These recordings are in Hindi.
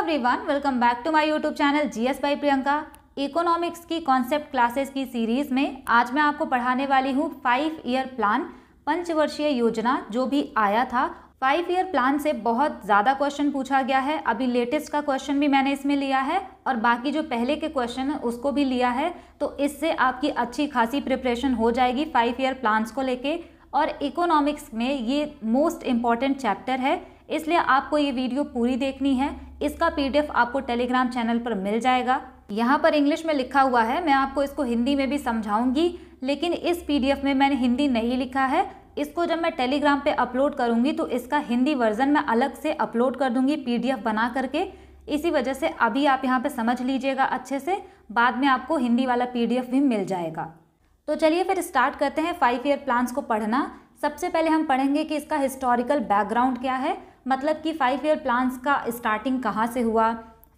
Everyone, welcome back to my YouTube channel GS by Priyanka. Economics की कॉन्सेप्ट क्लासेस की सीरीज में आज मैं आपको पढ़ाने वाली हूँ 5 ईयर प्लान, पंचवर्षीय योजना जो भी आया था। 5 ईयर प्लान से बहुत ज़्यादा क्वेश्चन पूछा गया है। अभी लेटेस्ट का क्वेश्चन भी मैंने इसमें लिया है और बाकी जो पहले के क्वेश्चन है उसको भी लिया है, तो इससे आपकी अच्छी खासी प्रिपरेशन हो जाएगी 5 ईयर प्लान्स को लेके। और इकोनॉमिक्स में ये मोस्ट इम्पॉर्टेंट चैप्टर है, इसलिए आपको ये वीडियो पूरी देखनी है। इसका पीडीएफ आपको टेलीग्राम चैनल पर मिल जाएगा। यहाँ पर इंग्लिश में लिखा हुआ है, मैं आपको इसको हिंदी में भी समझाऊंगी, लेकिन इस पीडीएफ में मैंने हिंदी नहीं लिखा है। इसको जब मैं टेलीग्राम पे अपलोड करूंगी तो इसका हिंदी वर्जन मैं अलग से अपलोड कर दूंगी पीडीएफ बना करके। इसी वजह से अभी आप यहाँ पे समझ लीजिएगा अच्छे से, बाद में आपको हिंदी वाला पीडीएफ भी मिल जाएगा। तो चलिए फिर स्टार्ट करते हैं 5 ईयर प्लान्स को पढ़ना। सबसे पहले हम पढ़ेंगे कि इसका हिस्टोरिकल बैकग्राउंड क्या है, मतलब कि 5 ईयर प्लान्स का स्टार्टिंग कहाँ से हुआ,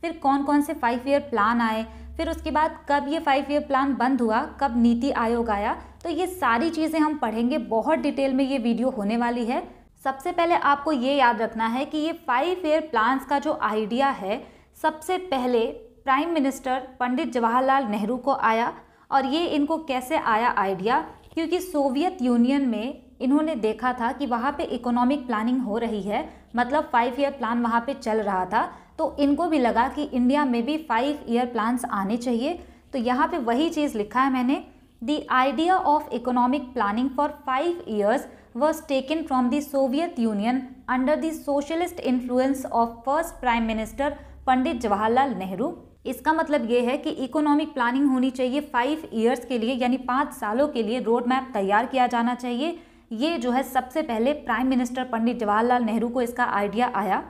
फिर कौन कौन से 5 ईयर प्लान आए, फिर उसके बाद कब ये 5 ईयर प्लान बंद हुआ, कब नीति आयोग आया। तो ये सारी चीज़ें हम पढ़ेंगे, बहुत डिटेल में ये वीडियो होने वाली है। सबसे पहले आपको ये याद रखना है कि ये 5 ईयर प्लान्स का जो आइडिया है, सबसे पहले प्राइम मिनिस्टर पंडित जवाहरलाल नेहरू को आया। और ये इनको कैसे आया आइडिया, क्योंकि सोवियत यूनियन में इन्होंने देखा था कि वहाँ पे इकोनॉमिक प्लानिंग हो रही है, मतलब 5 ईयर प्लान वहाँ पे चल रहा था, तो इनको भी लगा कि इंडिया में भी 5 ईयर प्लान्स आने चाहिए। तो यहाँ पे वही चीज़ लिखा है मैंने, the idea of economic planning for 5 years was taken from the Soviet Union under the socialist influence of first prime minister Pandit Jawaharlal Nehru. इसका मतलब ये है कि इकोनॉमिक प्लानिंग होनी चाहिए 5 ईयर्स के लिए, यानी 5 सालों के लिए रोड मैप तैयार किया जाना चाहिए। ये जो है सबसे पहले प्राइम मिनिस्टर पंडित जवाहरलाल नेहरू को इसका आइडिया आया।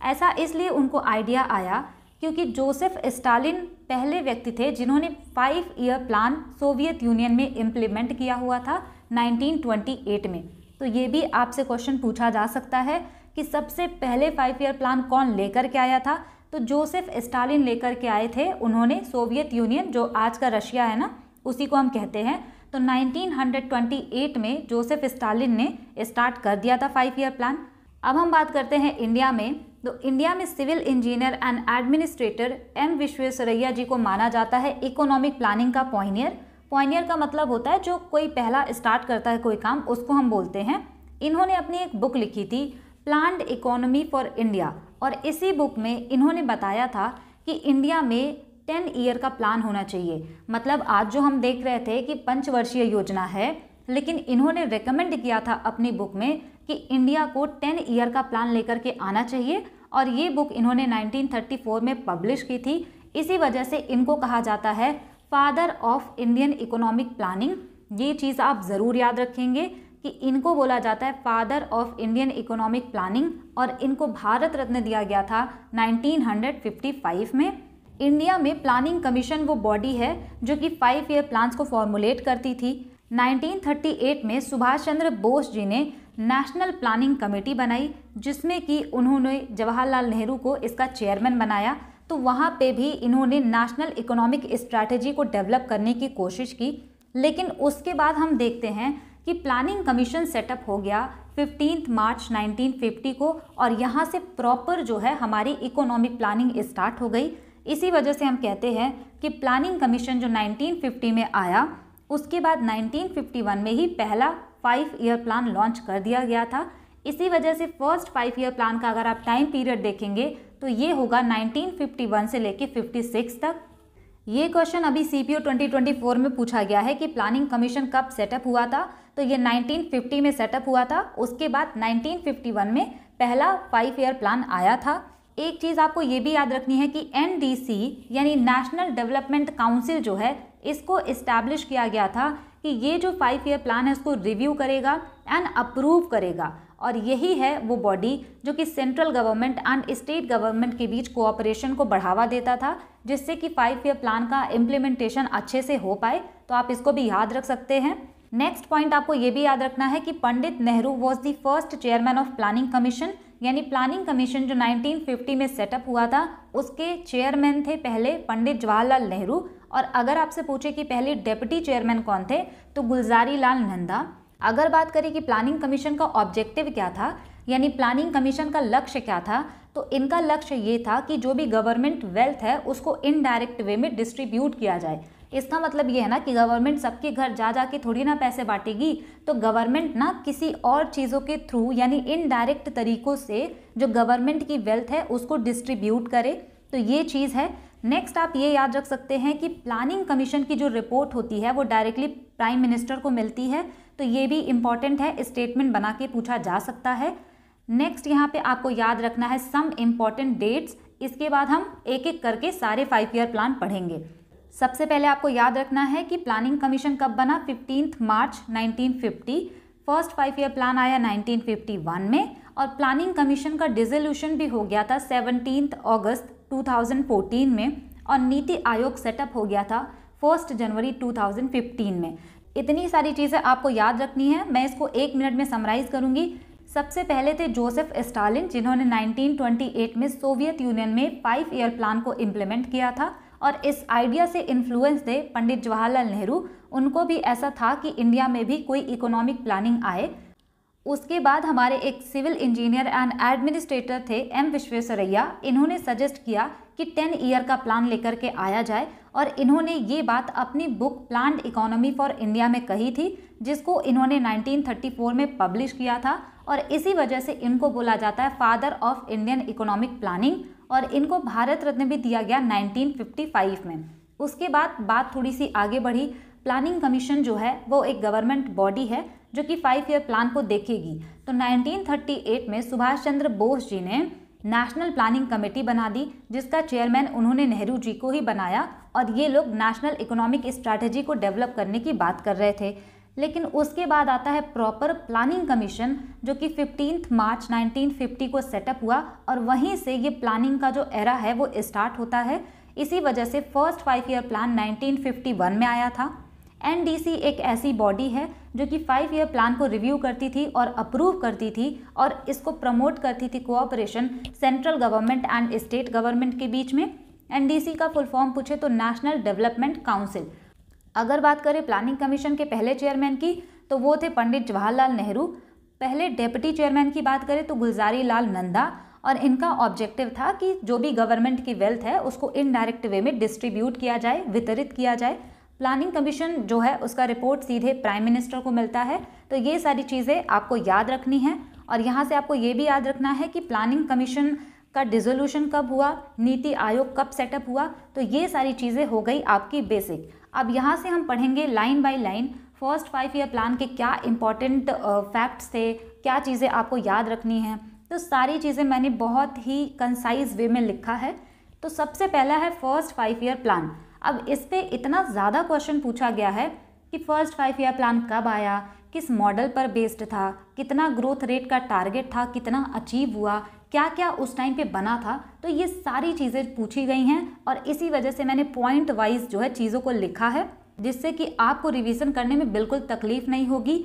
ऐसा इसलिए उनको आइडिया आया क्योंकि जोसेफ स्टालिन पहले व्यक्ति थे जिन्होंने 5 ईयर प्लान सोवियत यूनियन में इम्प्लीमेंट किया हुआ था 1928 में। तो ये भी आपसे क्वेश्चन पूछा जा सकता है कि सबसे पहले 5 ईयर प्लान कौन लेकर के आया था। तो जोसेफ स्टालिन लेकर के आए थे, उन्होंने सोवियत यूनियन जो आज का रशिया है ना, उसी को हम कहते हैं। तो 1928 में जोसेफ स्टालिन ने स्टार्ट कर दिया था 5 ईयर प्लान। अब हम बात करते हैं इंडिया में। तो इंडिया में civil engineer and administrator M Visvesvaraya ji को माना जाता है इकोनॉमिक प्लानिंग का पॉइनियर। पॉइनियर का मतलब होता है जो कोई पहला स्टार्ट करता है कोई काम, उसको हम बोलते हैं। इन्होंने अपनी एक बुक लिखी थी, प्लान्ड इकोनॉमी फॉर इंडिया, और इसी बुक में इन्होंने बताया था कि इंडिया में 10 ईयर का प्लान होना चाहिए। मतलब आज जो हम देख रहे थे कि पंचवर्षीय योजना है, लेकिन इन्होंने रेकमेंड किया था अपनी बुक में कि इंडिया को 10 ईयर का प्लान लेकर के आना चाहिए। और ये बुक इन्होंने 1934 में पब्लिश की थी। इसी वजह से इनको कहा जाता है father of Indian economic planning. ये चीज़ आप ज़रूर याद रखेंगे कि इनको बोला जाता है father of Indian economic planning, और इनको भारत रत्न दिया गया था 1955 में। इंडिया में प्लानिंग कमीशन वो बॉडी है जो कि 5 ईयर प्लान्स को फॉर्मुलेट करती थी। 1938 में सुभाष चंद्र बोस जी ने नेशनल प्लानिंग कमेटी बनाई, जिसमें कि उन्होंने जवाहरलाल नेहरू को इसका चेयरमैन बनाया। तो वहाँ पे भी इन्होंने नेशनल इकोनॉमिक स्ट्रैटेजी को डेवलप करने की कोशिश की। लेकिन उसके बाद हम देखते हैं कि प्लानिंग कमीशन सेटअप हो गया 15 मार्च 1950 को, और यहाँ से प्रॉपर जो है हमारी इकोनॉमिक प्लानिंग स्टार्ट हो गई। इसी वजह से हम कहते हैं कि प्लानिंग कमीशन जो 1950 में आया, उसके बाद 1951 में ही पहला 5 ईयर प्लान लॉन्च कर दिया गया था। इसी वजह से फर्स्ट 5 ईयर प्लान का अगर आप टाइम पीरियड देखेंगे तो ये होगा 1951 से लेके 56 तक। ये क्वेश्चन अभी सीपीओ 2024 में पूछा गया है कि प्लानिंग कमीशन कब सेटअप हुआ था। तो ये 1950 में सेटअप हुआ था, उसके बाद 1951 में पहला 5 ईयर प्लान आया था। एक चीज़ आपको ये भी याद रखनी है कि एनडीसी यानी नेशनल डेवलपमेंट काउंसिल जो है, इसको इस्टेब्लिश किया गया था कि ये जो 5 ईयर प्लान है उसको रिव्यू करेगा एंड अप्रूव करेगा। और यही है वो बॉडी जो कि central government and state government के बीच कोऑपरेशन को बढ़ावा देता था, जिससे कि 5 ईयर प्लान का इम्प्लीमेंटेशन अच्छे से हो पाए। तो आप इसको भी याद रख सकते हैं। नेक्स्ट पॉइंट आपको ये भी याद रखना है कि Pandit Nehru was the first chairman of planning commission, यानी प्लानिंग कमीशन जो 1950 में सेटअप हुआ था उसके चेयरमैन थे पहले पंडित जवाहरलाल नेहरू। और अगर आपसे पूछे कि पहले डेप्यूटी चेयरमैन कौन थे, तो गुलजारी लाल नंदा। अगर बात करें कि प्लानिंग कमीशन का ऑब्जेक्टिव क्या था, यानी प्लानिंग कमीशन का लक्ष्य क्या था, तो इनका लक्ष्य ये था कि जो भी गवर्नमेंट वेल्थ है उसको इनडायरेक्ट वे में डिस्ट्रीब्यूट किया जाए। इसका मतलब ये है ना कि गवर्नमेंट सबके घर जा जा के थोड़ी ना पैसे बांटेगी, तो गवर्नमेंट ना किसी और चीज़ों के थ्रू यानी इनडायरेक्ट तरीकों से जो गवर्नमेंट की वेल्थ है उसको डिस्ट्रीब्यूट करे, तो ये चीज़ है। नेक्स्ट आप ये याद रख सकते हैं कि प्लानिंग कमीशन की जो रिपोर्ट होती है वो डायरेक्टली प्राइम मिनिस्टर को मिलती है, तो ये भी इम्पॉर्टेंट है, स्टेटमेंट बना के पूछा जा सकता है। नेक्स्ट यहाँ पे आपको याद रखना है सम इम्पॉर्टेंट डेट्स। इसके बाद हम एक एक करके सारे 5 ईयर प्लान पढ़ेंगे। सबसे पहले आपको याद रखना है कि प्लानिंग कमीशन कब बना, 15 मार्च 1950। फर्स्ट 5 ईयर प्लान आया 1951 में, और प्लानिंग कमीशन का डिसोल्यूशन भी हो गया था 17 अगस्त 2014 में, और नीति आयोग सेटअप हो गया था 1 जनवरी 2015 में। इतनी सारी चीज़ें आपको याद रखनी है, मैं इसको 1 मिनट में समराइज करूंगी। सबसे पहले थे जोसेफ स्टालिन, जिन्होंने 1928 में सोवियत यूनियन में 5 ईयर प्लान को इम्प्लीमेंट किया था, और इस आइडिया से इन्फ्लुएंस थे पंडित जवाहरलाल नेहरू। उनको भी ऐसा था कि इंडिया में भी कोई इकोनॉमिक प्लानिंग आए। उसके बाद हमारे एक सिविल इंजीनियर एंड एडमिनिस्ट्रेटर थे एम विश्वेश्वरैया। इन्होंने सजेस्ट किया कि 10 ईयर का प्लान लेकर के आया जाए, और इन्होंने ये बात अपनी book planned economy for India में कही थी, जिसको इन्होंने 1934 में पब्लिश किया था, और इसी वजह से इनको बोला जाता है father of Indian economic planning, और इनको भारत रत्न भी दिया गया 1955 में। उसके बाद बात थोड़ी सी आगे बढ़ी। प्लानिंग कमीशन जो है वो एक गवर्नमेंट बॉडी है जो कि 5 ईयर प्लान को देखेगी। तो 1938 में सुभाष चंद्र बोस जी ने नेशनल प्लानिंग कमेटी बना दी, जिसका चेयरमैन उन्होंने नेहरू जी को ही बनाया, और ये लोग नेशनल इकोनॉमिक स्ट्रैटेजी को डेवलप करने की बात कर रहे थे। लेकिन उसके बाद आता है प्रॉपर प्लानिंग कमीशन, जो कि 15 मार्च 1950 को सेटअप हुआ, और वहीं से ये प्लानिंग का जो एरा है वो स्टार्ट होता है। इसी वजह से फर्स्ट 5 ईयर प्लान 1951 में आया था। एनडीसी एक ऐसी बॉडी है जो कि 5 ईयर प्लान को रिव्यू करती थी और अप्रूव करती थी, और इसको प्रमोट करती थी cooperation central government and state government के बीच में। एनडीसी का फुल फॉर्म पूछे तो नेशनल डेवलपमेंट काउंसिल। अगर बात करें प्लानिंग कमीशन के पहले चेयरमैन की, तो वो थे पंडित जवाहरलाल नेहरू। पहले डेप्यूटी चेयरमैन की बात करें तो गुलजारी लाल नंदा, और इनका ऑब्जेक्टिव था कि जो भी गवर्नमेंट की वेल्थ है उसको इनडायरेक्ट वे में डिस्ट्रीब्यूट किया जाए, वितरित किया जाए। प्लानिंग कमीशन जो है उसका रिपोर्ट सीधे प्राइम मिनिस्टर को मिलता है। तो ये सारी चीज़ें आपको याद रखनी है, और यहाँ से आपको ये भी याद रखना है कि प्लानिंग कमीशन का डिसोल्यूशन कब हुआ, नीति आयोग कब सेटअप हुआ। तो ये सारी चीज़ें हो गई आपकी बेसिक। अब यहाँ से हम पढ़ेंगे line by line first 5 year plan के क्या इंपॉर्टेंट फैक्ट्स थे, क्या चीज़ें आपको याद रखनी हैं। तो सारी चीज़ें मैंने बहुत ही कंसाइज वे में लिखा है। तो सबसे पहला है फर्स्ट 5 ईयर प्लान। अब इस पे इतना ज़्यादा क्वेश्चन पूछा गया है कि फर्स्ट 5 ईयर प्लान कब आया, किस मॉडल पर बेस्ड था, कितना ग्रोथ रेट का टारगेट था, कितना अचीव हुआ, क्या क्या उस टाइम पे बना था। तो ये सारी चीज़ें पूछी गई हैं, और इसी वजह से मैंने पॉइंट वाइज जो है चीज़ों को लिखा है, जिससे कि आपको रिवीजन करने में बिल्कुल तकलीफ नहीं होगी।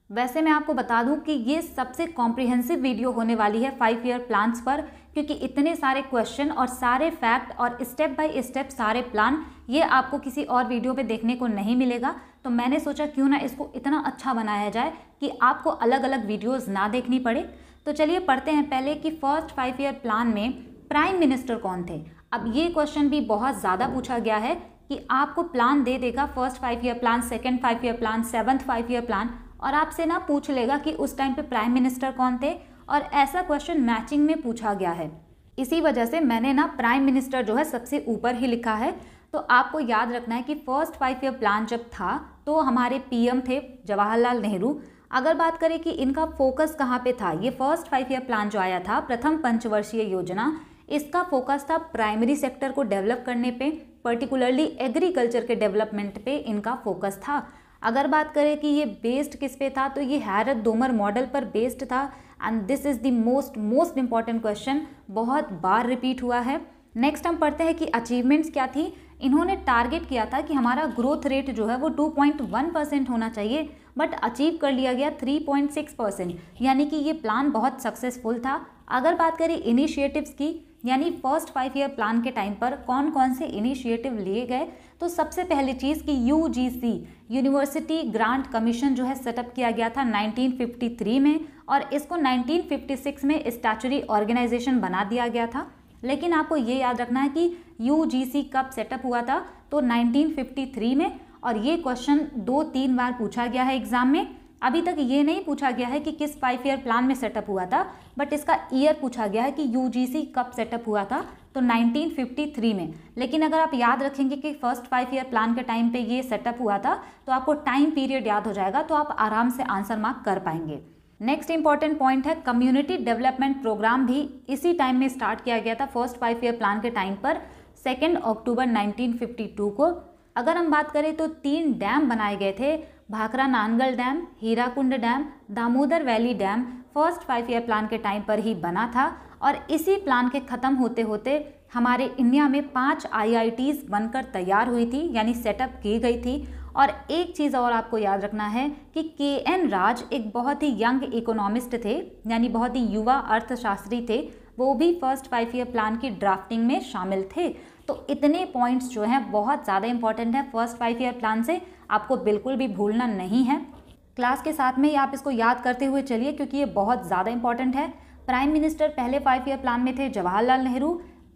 वैसे मैं आपको बता दूं कि ये सबसे कॉम्प्रिहेंसिव वीडियो होने वाली है 5 ईयर प्लान्स पर, क्योंकि इतने सारे क्वेश्चन और सारे फैक्ट और स्टेप बाय स्टेप सारे प्लान ये आपको किसी और वीडियो पे देखने को नहीं मिलेगा। तो मैंने सोचा क्यों ना इसको इतना अच्छा बनाया जाए कि आपको अलग अलग वीडियोस ना देखनी पड़े। तो चलिए पढ़ते हैं पहले कि फर्स्ट 5 ईयर प्लान में प्राइम मिनिस्टर कौन थे। अब ये क्वेश्चन भी बहुत ज़्यादा पूछा गया है कि आपको प्लान दे देगा first 5 year plan, second 5 year plan, 7th 5 year plan, और आपसे ना पूछ लेगा कि उस टाइम पे प्राइम मिनिस्टर कौन थे, और ऐसा क्वेश्चन मैचिंग में पूछा गया है। इसी वजह से मैंने ना प्राइम मिनिस्टर जो है सबसे ऊपर ही लिखा है। तो आपको याद रखना है कि फर्स्ट 5 ईयर प्लान जब था तो हमारे पीएम थे जवाहरलाल नेहरू। अगर बात करें कि इनका फोकस कहाँ पे था, ये फर्स्ट 5 ईयर प्लान जो आया था प्रथम पंचवर्षीय योजना, इसका फोकस था प्राइमरी सेक्टर को डेवलप करने पे, पर्टिकुलरली एग्रीकल्चर के डेवलपमेंट पे इनका फोकस था। अगर बात करें कि ये बेस्ड किस पे था, तो ये हैरत दोमर मॉडल पर बेस्ड था, and this is the most important question, बहुत बार रिपीट हुआ है। नेक्स्ट हम पढ़ते हैं कि अचीवमेंट्स क्या थी। इन्होंने टारगेट किया था कि हमारा ग्रोथ रेट जो है वो 2.1% होना चाहिए, बट अचीव कर लिया गया 3.6%, यानी कि ये प्लान बहुत सक्सेसफुल था। अगर बात करें इनिशिएटिव्स की, यानी फर्स्ट 5 ईयर प्लान के टाइम पर कौन कौन से इनिशिएटिव लिए गए, तो सबसे पहली चीज़ कि यूजीसी यूनिवर्सिटी ग्रांट कमीशन जो है सेटअप किया गया था 1953 में, और इसको 1956 में स्टैच्यूटरी ऑर्गेनाइजेशन बना दिया गया था। लेकिन आपको ये याद रखना है कि यूजीसी कब सेटअप हुआ था, तो 1953 में, और ये क्वेश्चन 2-3 बार पूछा गया है एग्जाम में। अभी तक ये नहीं पूछा गया है कि किस 5 ईयर प्लान में सेटअप हुआ था, बट इसका ईयर पूछा गया है कि यूजीसी कब सेटअप हुआ था, तो 1953 में। लेकिन अगर आप याद रखेंगे कि फर्स्ट 5 ईयर प्लान के टाइम पे ये सेटअप हुआ था, तो आपको टाइम पीरियड याद हो जाएगा, तो आप आराम से आंसर मार्क कर पाएंगे। नेक्स्ट इंपॉर्टेंट पॉइंट है, कम्युनिटी डेवलपमेंट प्रोग्राम भी इसी टाइम में स्टार्ट किया गया था फर्स्ट 5 ईयर प्लान के टाइम पर, 2 अक्टूबर 1952 को। अगर हम बात करें तो 3 डैम बनाए गए थे, Bhakra Nangal dam, Hirakud dam, Damodar valley dam, first 5 year plan के टाइम पर ही बना था। और इसी प्लान के ख़त्म होते होते हमारे इंडिया में 5 IITs बनकर तैयार हुई थी, यानी सेटअप की गई थी। और एक चीज़ और आपको याद रखना है कि KN राज एक बहुत ही यंग इकोनॉमिस्ट थे, यानी बहुत ही युवा अर्थशास्त्री थे, वो भी फर्स्ट 5 ईयर प्लान की ड्राफ्टिंग में शामिल थे। तो इतने पॉइंट्स जो हैं बहुत ज़्यादा इंपॉर्टेंट है फर्स्ट 5 ईयर प्लान से, आपको बिल्कुल भी भूलना नहीं है। क्लास के साथ में ही आप इसको याद करते हुए चलिए, क्योंकि ये बहुत ज़्यादा इंपॉर्टेंट है। प्राइम मिनिस्टर पहले 5 ईयर प्लान में थे जवाहरलाल नेहरू।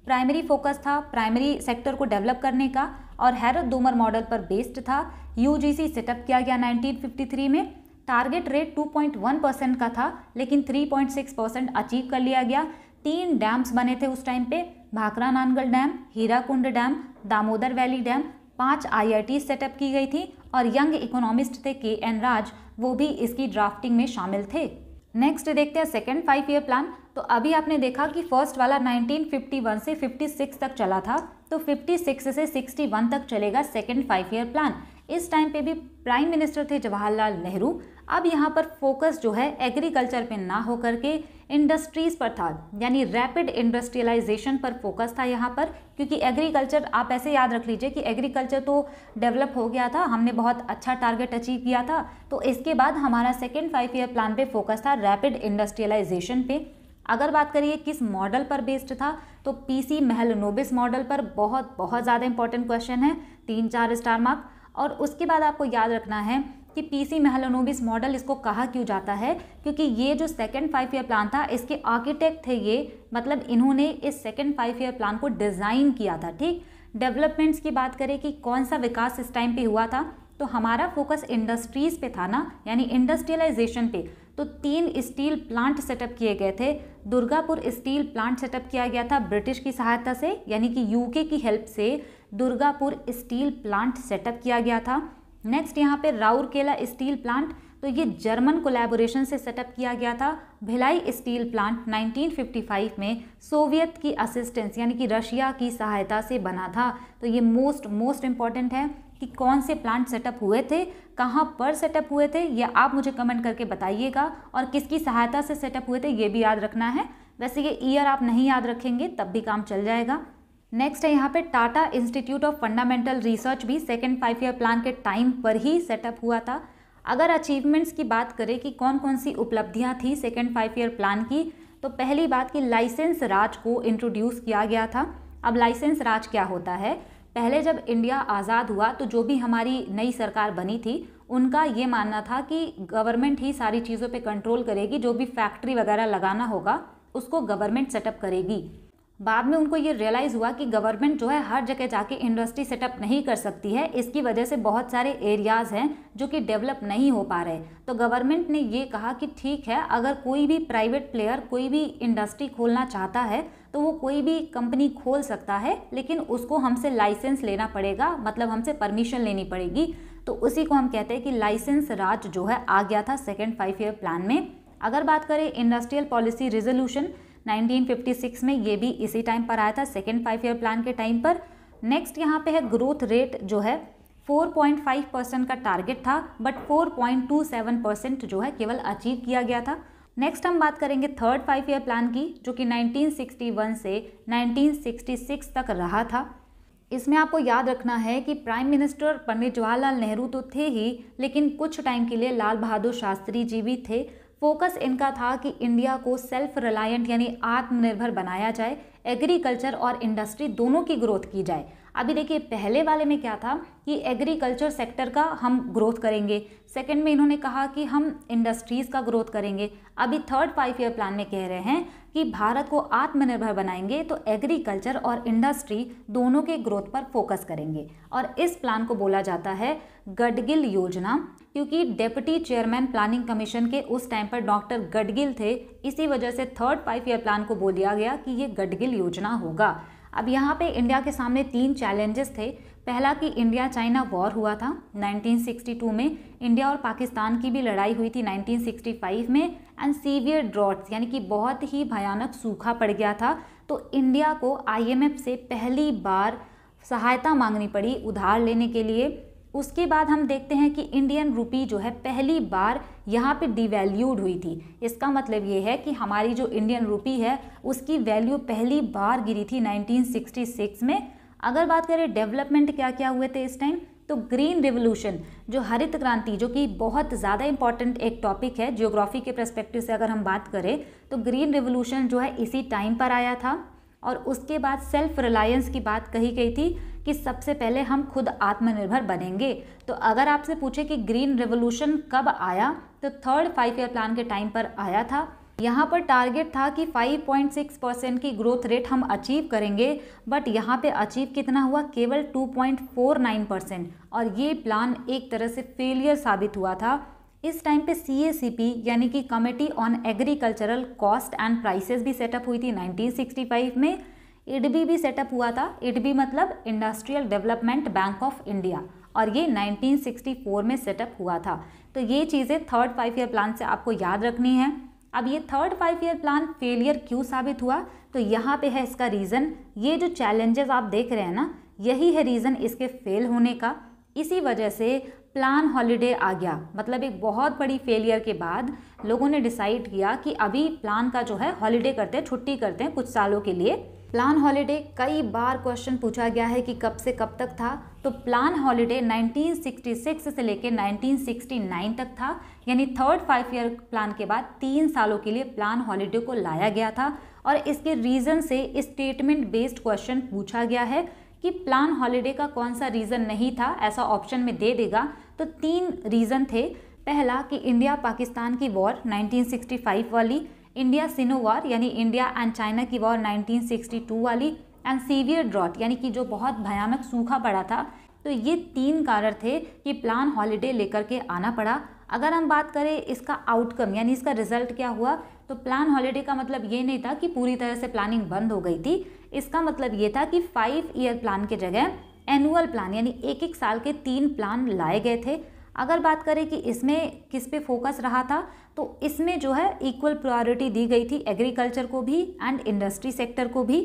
प्राइमरी फोकस था प्राइमरी सेक्टर को डेवलप करने का और हैरत डोमर मॉडल पर बेस्ड था। यूजीसी सेटअप किया गया 1953 में। टारगेट रेट 2.1% का था, लेकिन 3.6% अचीव कर लिया गया। 3 डैम्स बने थे उस टाइम पे, Bhakra Nangal dam, Hirakud dam, Damodar valley dam. 5 IIT setup की गई थी और यंग इकोनॉमिस्ट थे KN राज, वो भी इसकी ड्राफ्टिंग में शामिल थे। नेक्स्ट देखते हैं सेकेंड 5 ईयर प्लान। तो अभी आपने देखा कि फर्स्ट वाला 1951 से 56 तक चला था, तो 56 से 61 तक चलेगा सेकेंड 5 ईयर प्लान। इस टाइम पे भी प्राइम मिनिस्टर थे जवाहरलाल नेहरू। अब यहाँ पर फोकस जो है एग्रीकल्चर पे ना हो करके इंडस्ट्रीज़ पर था, यानी रैपिड इंडस्ट्रियलाइजेशन पर फोकस था यहाँ पर। क्योंकि एग्रीकल्चर, आप ऐसे याद रख लीजिए कि एग्रीकल्चर तो डेवलप हो गया था, हमने बहुत अच्छा टारगेट अचीव किया था, तो इसके बाद हमारा सेकेंड 5 ईयर प्लान पे फोकस था रैपिड इंडस्ट्रियलाइजेशन पे। अगर बात करिए किस मॉडल पर बेस्ड था, तो PC महलनोबिस मॉडल पर। बहुत ज़्यादा इंपॉर्टेंट क्वेश्चन है, 3-4 स्टार मार्क। और उसके बाद आपको याद रखना है कि PC महलनोबिस मॉडल इसको कहा क्यों जाता है, क्योंकि ये जो सेकेंड 5 ईयर प्लान था इसके आर्किटेक्ट थे ये, मतलब इन्होंने इस सेकेंड 5 ईयर प्लान को डिज़ाइन किया था। ठीक, डेवलपमेंट्स की बात करें कि कौन सा विकास इस टाइम पे हुआ था, तो हमारा फोकस इंडस्ट्रीज़ पे था ना, यानी इंडस्ट्रियलाइजेशन पे। तो 3 स्टील प्लांट सेटअप किए गए थे। दुर्गापुर स्टील प्लांट सेटअप किया गया था ब्रिटिश की सहायता से, यानी कि UK की हेल्प से दुर्गापुर स्टील प्लांट सेटअप किया गया था। नेक्स्ट यहाँ पे राउरकेला स्टील प्लांट, तो ये जर्मन कोलैबोरेशन से सेटअप किया गया था। भिलाई स्टील प्लांट 1955 में सोवियत की असिस्टेंस, यानी कि रशिया की सहायता से बना था। तो ये मोस्ट इम्पॉर्टेंट है कि कौन से प्लांट सेटअप हुए थे, कहाँ पर सेटअप हुए थे, ये आप मुझे कमेंट करके बताइएगा। और किसकी सहायता से सेटअप हुए थे ये भी याद रखना है। वैसे ये ईयर आप नहीं याद रखेंगे तब भी काम चल जाएगा। नेक्स्ट है यहाँ पे Tata institute of fundamental research, भी सेकेंड 5 ईयर प्लान के टाइम पर ही सेटअप हुआ था। अगर अचीवमेंट्स की बात करें कि कौन कौन सी उपलब्धियाँ थी सेकेंड 5 ईयर प्लान की, तो पहली बात कि लाइसेंस राज को इंट्रोड्यूस किया गया था। अब लाइसेंस राज क्या होता है, पहले जब इंडिया आज़ाद हुआ तो जो भी हमारी नई सरकार बनी थी उनका ये मानना था कि गवर्नमेंट ही सारी चीज़ों पे कंट्रोल करेगी, जो भी फैक्ट्री वगैरह लगाना होगा उसको गवर्नमेंट सेटअप करेगी। बाद में उनको ये रियलाइज़ हुआ कि गवर्नमेंट जो है हर जगह जाके इंडस्ट्री सेटअप नहीं कर सकती है, इसकी वजह से बहुत सारे एरियाज़ हैं जो कि डेवलप नहीं हो पा रहे। तो गवर्नमेंट ने ये कहा कि ठीक है, अगर कोई भी प्राइवेट प्लेयर कोई भी इंडस्ट्री खोलना चाहता है तो वो कोई भी कंपनी खोल सकता है, लेकिन उसको हमसे लाइसेंस लेना पड़ेगा, मतलब हमसे परमिशन लेनी पड़ेगी। तो उसी को हम कहते हैं कि लाइसेंस राज जो है आ गया था सेकेंड 5 ईयर प्लान में। अगर बात करें इंडस्ट्रियल पॉलिसी रिजोल्यूशन 1956 में, ये भी इसी टाइम पर आया था सेकेंड 5 ईयर प्लान के टाइम पर। नेक्स्ट यहाँ पे है ग्रोथ रेट जो है 4.5% का टारगेट था, बट 4.27% जो है केवल अचीव किया गया था। नेक्स्ट हम बात करेंगे थर्ड 5 ईयर प्लान की, जो कि 1961 से 1966 तक रहा था। इसमें आपको याद रखना है कि प्राइम मिनिस्टर पंडित जवाहरलाल नेहरू तो थे ही, लेकिन कुछ टाइम के लिए लाल बहादुर शास्त्री जी भी थे। फोकस इनका था कि इंडिया को सेल्फ रिलायंट यानी आत्मनिर्भर बनाया जाए, एग्रीकल्चर और इंडस्ट्री दोनों की ग्रोथ की जाए। अभी देखिए पहले वाले में क्या था कि एग्रीकल्चर सेक्टर का हम ग्रोथ करेंगे, सेकंड में इन्होंने कहा कि हम इंडस्ट्रीज़ का ग्रोथ करेंगे। अभी थर्ड 5 ईयर प्लान में कह रहे हैं कि भारत को आत्मनिर्भर बनाएंगे तो एग्रीकल्चर और इंडस्ट्री दोनों के ग्रोथ पर फोकस करेंगे। और इस प्लान को बोला जाता है गडगिल योजना, क्योंकि डेप्यूटी चेयरमैन प्लानिंग कमीशन के उस टाइम पर डॉक्टर गडगिल थे, इसी वजह से थर्ड 5 ईयर प्लान को बोल दिया गया कि ये गडगिल योजना होगा। अब यहाँ पे इंडिया के सामने 3 चैलेंजेस थे। पहला कि इंडिया चाइना वॉर हुआ था 1962 में, इंडिया और पाकिस्तान की भी लड़ाई हुई थी 1965 में, एंड सीवियर ड्रॉट्स यानी कि बहुत ही भयानक सूखा पड़ गया था। तो इंडिया को IMF से पहली बार सहायता मांगनी पड़ी उधार लेने के लिए। उसके बाद हम देखते हैं कि इंडियन रुपी जो है पहली बार यहाँ पे डिवैल्यूड हुई थी। इसका मतलब ये है कि हमारी जो इंडियन रुपी है उसकी वैल्यू पहली बार गिरी थी 1966 में। अगर बात करें डेवलपमेंट क्या क्या हुए थे इस टाइम, तो ग्रीन रिवोल्यूशन जो हरित क्रांति, जो कि बहुत ज़्यादा इंपॉर्टेंट एक टॉपिक है ज्योग्राफी के पर्सपेक्टिव से अगर हम बात करें, तो ग्रीन रिवोल्यूशन जो है इसी टाइम पर आया था। और उसके बाद सेल्फ रिलायंस की बात कही गई थी कि सबसे पहले हम खुद आत्मनिर्भर बनेंगे। तो अगर आपसे पूछे कि ग्रीन रिवोल्यूशन कब आया, तो थर्ड 5 ईयर प्लान के टाइम पर आया था। यहाँ पर टारगेट था कि 5.6% की ग्रोथ रेट हम अचीव करेंगे, बट यहाँ पे अचीव कितना हुआ, केवल 2.49%। और ये प्लान एक तरह से फेलियर साबित हुआ था। इस टाइम पे CACP यानी कि committee on agricultural cost and prices भी सेटअप हुई थी 1965 में। IDB भी सेटअप हुआ था। IDB मतलब industrial development bank of India, और ये 1964 में सेटअप हुआ था। तो ये चीज़ें थर्ड 5 ईयर प्लान से आपको याद रखनी है। अब ये थर्ड 5 ईयर प्लान फेलियर क्यों साबित हुआ, तो यहाँ पे है इसका रीज़न। ये जो चैलेंजेस आप देख रहे हैं ना, यही है रीज़न इसके फेल होने का। इसी वजह से प्लान हॉलिडे आ गया। मतलब एक बहुत बड़ी फेलियर के बाद लोगों ने डिसाइड किया कि अभी प्लान का जो है हॉलिडे करते हैं, छुट्टी करते हैं कुछ सालों के लिए। प्लान हॉलिडे कई बार क्वेश्चन पूछा गया है कि कब से कब तक था। तो प्लान हॉलिडे 1966 से लेकर 1969 तक था, यानी थर्ड 5 ईयर प्लान के बाद 3 सालों के लिए प्लान हॉलिडे को लाया गया था। और इसके रीज़न से स्टेटमेंट बेस्ड क्वेश्चन पूछा गया है कि प्लान हॉलिडे का कौन सा रीज़न नहीं था, ऐसा ऑप्शन में दे देगा। तो 3 रीज़न थे। पहला कि इंडिया पाकिस्तान की वॉर 1965 वाली, इंडिया सिनो वॉर यानी इंडिया एंड चाइना की वॉर 1962 वाली, एंड सीवियर ड्रॉट यानी कि जो बहुत भयानक सूखा पड़ा था। तो ये 3 कारण थे कि प्लान हॉलिडे लेकर के आना पड़ा। अगर हम बात करें इसका आउटकम यानी इसका रिजल्ट क्या हुआ, तो प्लान हॉलिडे का मतलब ये नहीं था कि पूरी तरह से प्लानिंग बंद हो गई थी। इसका मतलब ये था कि 5 ईयर प्लान के जगह एनुअल प्लान यानी एक साल के 3 प्लान लाए गए थे। अगर बात करें कि इसमें किस पे फोकस रहा था, तो इसमें जो है इक्वल प्रायोरिटी दी गई थी एग्रीकल्चर को भी एंड इंडस्ट्री सेक्टर को भी।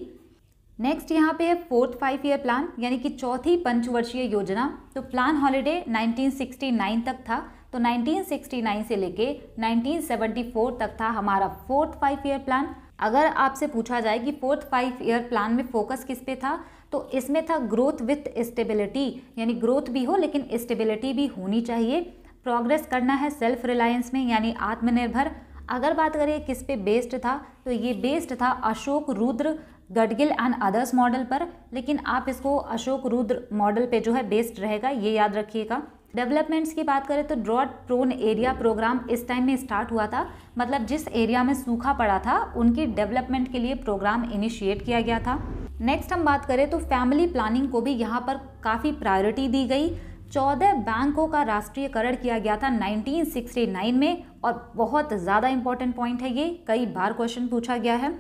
नेक्स्ट यहाँ पे है फोर्थ 5 ईयर प्लान यानी कि चौथी पंचवर्षीय योजना। तो प्लान हॉलिडे 1969 तक था, तो 1969 से लेके 1974 तक था हमारा फोर्थ 5 ईयर प्लान। अगर आपसे पूछा जाए कि फोर्थ 5 ईयर प्लान में फोकस किस पे था, तो इसमें था ग्रोथ विथ स्टेबिलिटी, यानी ग्रोथ भी हो लेकिन स्टेबिलिटी भी होनी चाहिए। प्रोग्रेस करना है सेल्फ रिलायंस में यानी आत्मनिर्भर। अगर बात करें किस पे बेस्ड था, तो ये बेस्ड था Ashok Rudra Gadgil and others model पर, लेकिन आप इसको अशोक रुद्र मॉडल पे जो है बेस्ड रहेगा, ये याद रखिएगा। डेवलपमेंट्स की बात करें तो ड्रॉट प्रोन एरिया प्रोग्राम इस टाइम में स्टार्ट हुआ था, मतलब जिस एरिया में सूखा पड़ा था उनकी डेवलपमेंट के लिए प्रोग्राम इनिशिएट किया गया था। नेक्स्ट हम बात करें तो फैमिली प्लानिंग को भी यहाँ पर काफ़ी प्रायोरिटी दी गई। 14 बैंकों का राष्ट्रीयकरण किया गया था 1969 में, और बहुत ज़्यादा इंपॉर्टेंट पॉइंट है ये, कई बार क्वेश्चन पूछा गया है।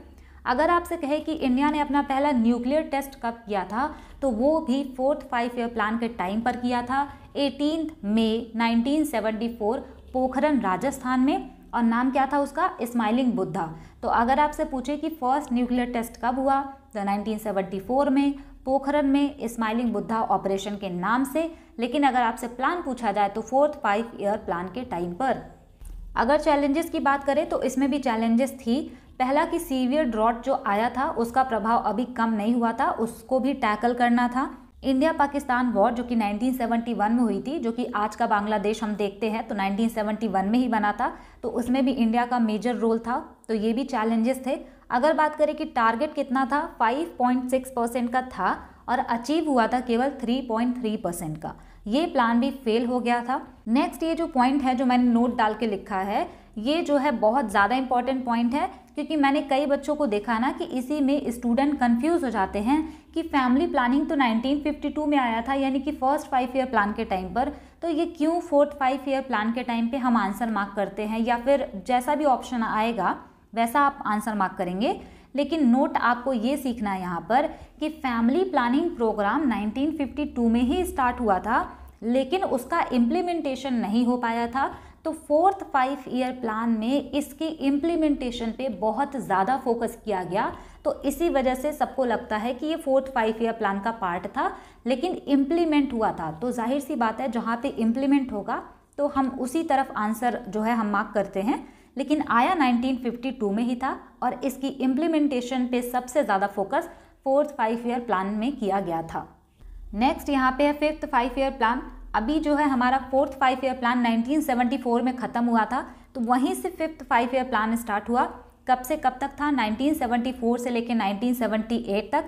अगर आपसे कहे कि इंडिया ने अपना पहला न्यूक्लियर टेस्ट कब किया था, तो वो भी फोर्थ 5 ईयर प्लान के टाइम पर किया था 18 मई 1974 पोखरन राजस्थान में, और नाम क्या था उसका, स्माइलिंग बुद्धा। तो अगर आपसे पूछे कि फर्स्ट न्यूक्लियर टेस्ट कब हुआ, तो 1974 में पोखरन में स्माइलिंग बुद्धा ऑपरेशन के नाम से। लेकिन अगर आपसे प्लान पूछा जाए तो फोर्थ 5 ईयर प्लान के टाइम पर। अगर चैलेंजेस की बात करें तो इसमें भी चैलेंजेस थी। पहला कि सीवियर ड्रॉट जो आया था उसका प्रभाव अभी कम नहीं हुआ था, उसको भी टैकल करना था। इंडिया पाकिस्तान वॉर जो कि 1971 में हुई थी, जो कि आज का बांग्लादेश हम देखते हैं तो 1971 में ही बना था, तो उसमें भी इंडिया का मेजर रोल था, तो ये भी चैलेंजेस थे। अगर बात करें कि टारगेट कितना था, 5.6% का था और अचीव हुआ था केवल 3.3% का। ये प्लान भी फेल हो गया था। नेक्स्ट ये जो पॉइंट है जो मैंने नोट डाल के लिखा है, ये जो है बहुत ज़्यादा इंपॉर्टेंट पॉइंट है, क्योंकि मैंने कई बच्चों को देखा ना कि इसी में स्टूडेंट कंफ्यूज हो जाते हैं कि फैमिली प्लानिंग तो 1952 में आया था, यानी कि फर्स्ट 5 ईयर प्लान के टाइम पर, तो ये क्यों फोर्थ 5 ईयर प्लान के टाइम पे हम आंसर मार्क करते हैं, या फिर जैसा भी ऑप्शन आएगा वैसा आप आंसर मार्क करेंगे। लेकिन नोट आपको ये सीखना है यहाँ पर कि फैमिली प्लानिंग प्रोग्राम 1952 में ही स्टार्ट हुआ था, लेकिन उसका इम्प्लीमेंटेशन नहीं हो पाया था। तो फोर्थ 5 ईयर प्लान में इसकी इम्प्लीमेंटेशन पे बहुत ज़्यादा फोकस किया गया, तो इसी वजह से सबको लगता है कि ये फोर्थ 5 ईयर प्लान का पार्ट था, लेकिन इम्प्लीमेंट हुआ था। तो जाहिर सी बात है जहाँ पे इम्प्लीमेंट होगा तो हम उसी तरफ आंसर जो है हम मार्क करते हैं, लेकिन आया 1952 में ही था और इसकी इम्प्लीमेंटेशन पे सबसे ज़्यादा फोकस फोर्थ 5 ईयर प्लान में किया गया था। नेक्स्ट यहाँ पे है फिफ्थ 5 ईयर प्लान। अभी जो है हमारा फोर्थ 5 ईयर प्लान 1974 में ख़त्म हुआ था, तो वहीं से फिफ्थ 5 ईयर प्लान स्टार्ट हुआ। कब से कब तक था? 1974 से लेके 1978 तक।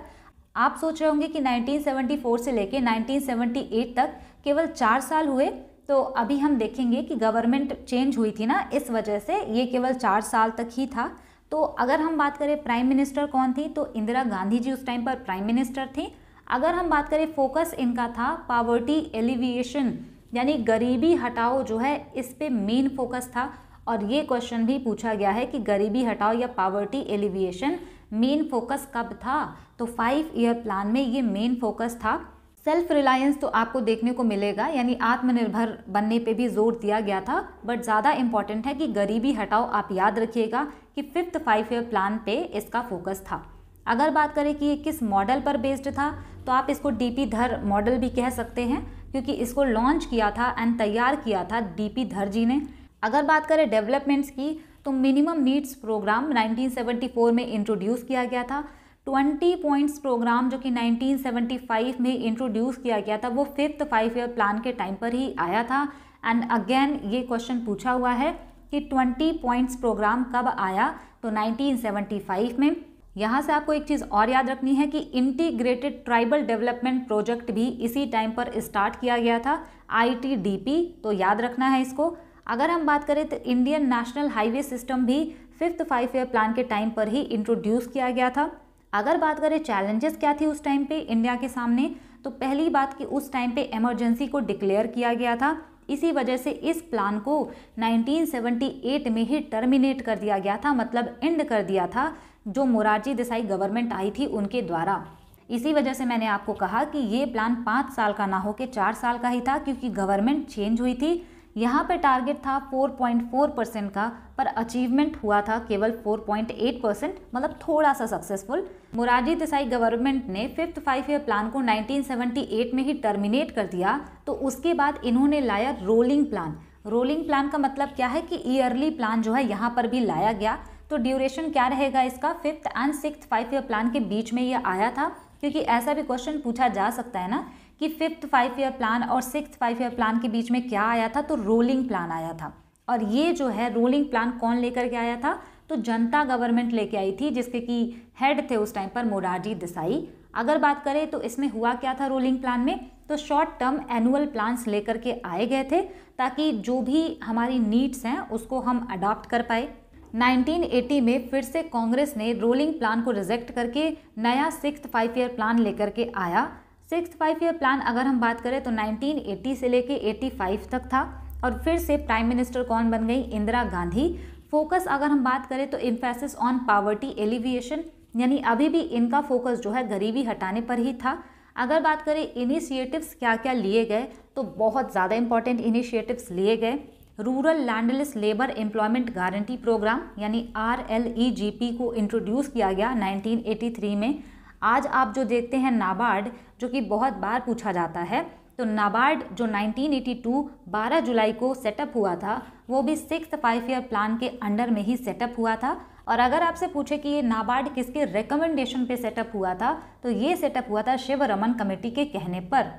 आप सोच रहे होंगे कि 1974 से लेके 1978 तक केवल 4 साल हुए, तो अभी हम देखेंगे कि गवर्नमेंट चेंज हुई थी ना, इस वजह से ये केवल 4 साल तक ही था। तो अगर हम बात करें प्राइम मिनिस्टर कौन थी, तो इंदिरा गांधी जी उस टाइम पर प्राइम मिनिस्टर थी। अगर हम बात करें फोकस इनका था पॉवर्टी एलिविएशन, यानी गरीबी हटाओ जो है इस पे मेन फोकस था। और ये क्वेश्चन भी पूछा गया है कि गरीबी हटाओ या पॉवर्टी एलिविएशन मेन फोकस कब था, तो 5 ईयर प्लान में ये मेन फोकस था। सेल्फ रिलायंस तो आपको देखने को मिलेगा, यानी आत्मनिर्भर बनने पे भी जोर दिया गया था, बट ज़्यादा इंपॉर्टेंट है कि गरीबी हटाओ। आप याद रखिएगा कि फिफ्थ 5 ईयर प्लान पे इसका फोकस था। अगर बात करें कि ये किस मॉडल पर बेस्ड था, तो आप इसको डीपी धर मॉडल भी कह सकते हैं, क्योंकि इसको लॉन्च किया था एंड तैयार किया था डीपी धर जी ने। अगर बात करें डेवलपमेंट्स की, तो मिनिमम नीड्स प्रोग्राम 1974 में इंट्रोड्यूस किया गया था। 20 पॉइंट्स प्रोग्राम जो कि 1975 में इंट्रोड्यूस किया गया था, वो फिफ्थ 5 ईयर प्लान के टाइम पर ही आया था। एंड अगेन ये क्वेश्चन पूछा हुआ है कि 20 पॉइंट्स प्रोग्राम कब आया, तो 1975 में। यहाँ से आपको एक चीज़ और याद रखनी है कि इंटीग्रेटेड ट्राइबल डेवलपमेंट प्रोजेक्ट भी इसी टाइम पर स्टार्ट किया गया था, ITDP, तो याद रखना है इसको। अगर हम बात करें तो इंडियन नेशनल हाईवे सिस्टम भी फिफ्थ 5 ईयर प्लान के टाइम पर ही इंट्रोड्यूस किया गया था। अगर बात करें चैलेंजेस क्या थी उस टाइम पे इंडिया के सामने, तो पहली बात कि उस टाइम पे इमरजेंसी को डिक्लेयर किया गया था, इसी वजह से इस प्लान को 1978 में ही टर्मिनेट कर दिया गया था, मतलब एंड कर दिया था, जो मोरारजी देसाई गवर्नमेंट आई थी उनके द्वारा। इसी वजह से मैंने आपको कहा कि ये प्लान 5 साल का ना हो के 4 साल का ही था, क्योंकि गवर्नमेंट चेंज हुई थी। यहाँ पे टारगेट था 4.4% का, पर अचीवमेंट हुआ था केवल 4.8%, मतलब थोड़ा सा सक्सेसफुल। मोरारजी देसाई गवर्नमेंट ने फिफ्थ 5 ईयर प्लान को 1978 में ही टर्मिनेट कर दिया, तो उसके बाद इन्होंने लाया रोलिंग प्लान। रोलिंग प्लान का मतलब क्या है कि ईयरली प्लान जो है यहाँ पर भी लाया गया। तो ड्यूरेशन क्या रहेगा इसका, fifth and sixth 5 year plan के बीच में ये आया था, क्योंकि ऐसा भी क्वेश्चन पूछा जा सकता है ना कि फिफ्थ 5 ईयर प्लान और सिक्स्थ 5 ईयर प्लान के बीच में क्या आया था, तो रोलिंग प्लान आया था। और ये जो है रोलिंग प्लान कौन लेकर के आया था, तो जनता गवर्नमेंट लेके आई थी, जिसके कि हेड थे उस टाइम पर मोरारजी देसाई। अगर बात करें तो इसमें हुआ क्या था रोलिंग प्लान में, तो शॉर्ट टर्म एनुअल प्लान्स लेकर के आए गए थे, ताकि जो भी हमारी नीड्स हैं उसको हम अडॉप्ट कर पाए। 1980 में फिर से कांग्रेस ने रोलिंग प्लान को रिजेक्ट करके नया सिक्स्थ 5 ईयर प्लान लेकर के आया। सिक्स्थ 5 ईयर प्लान अगर हम बात करें तो 1980 से लेके 85 तक था, और फिर से प्राइम मिनिस्टर कौन बन गई, इंदिरा गांधी। फोकस अगर हम बात करें तो एम्फेसिस ऑन पॉवर्टी एलिविएशन, यानी अभी भी इनका फोकस जो है गरीबी हटाने पर ही था। अगर बात करें इनिशिएटिव्स क्या क्या लिए गए, तो बहुत ज़्यादा इंपॉर्टेंट इनिशिएटिव्स लिए गए। Rural landless labour employment guarantee programme यानी RLEGP को इंट्रोड्यूस किया गया 1983 में। आज आप जो देखते हैं नाबार्ड, जो कि बहुत बार पूछा जाता है, तो नाबार्ड जो 1982 12 जुलाई को सेटअप हुआ था, वो भी सिक्स्थ 5 ईयर प्लान के अंडर में ही सेटअप हुआ था। और अगर आपसे पूछे कि ये नाबार्ड किसके रिकमेंडेशन पे सेटअप हुआ था, तो ये सेटअप हुआ था शिवरमन कमेटी के कहने पर।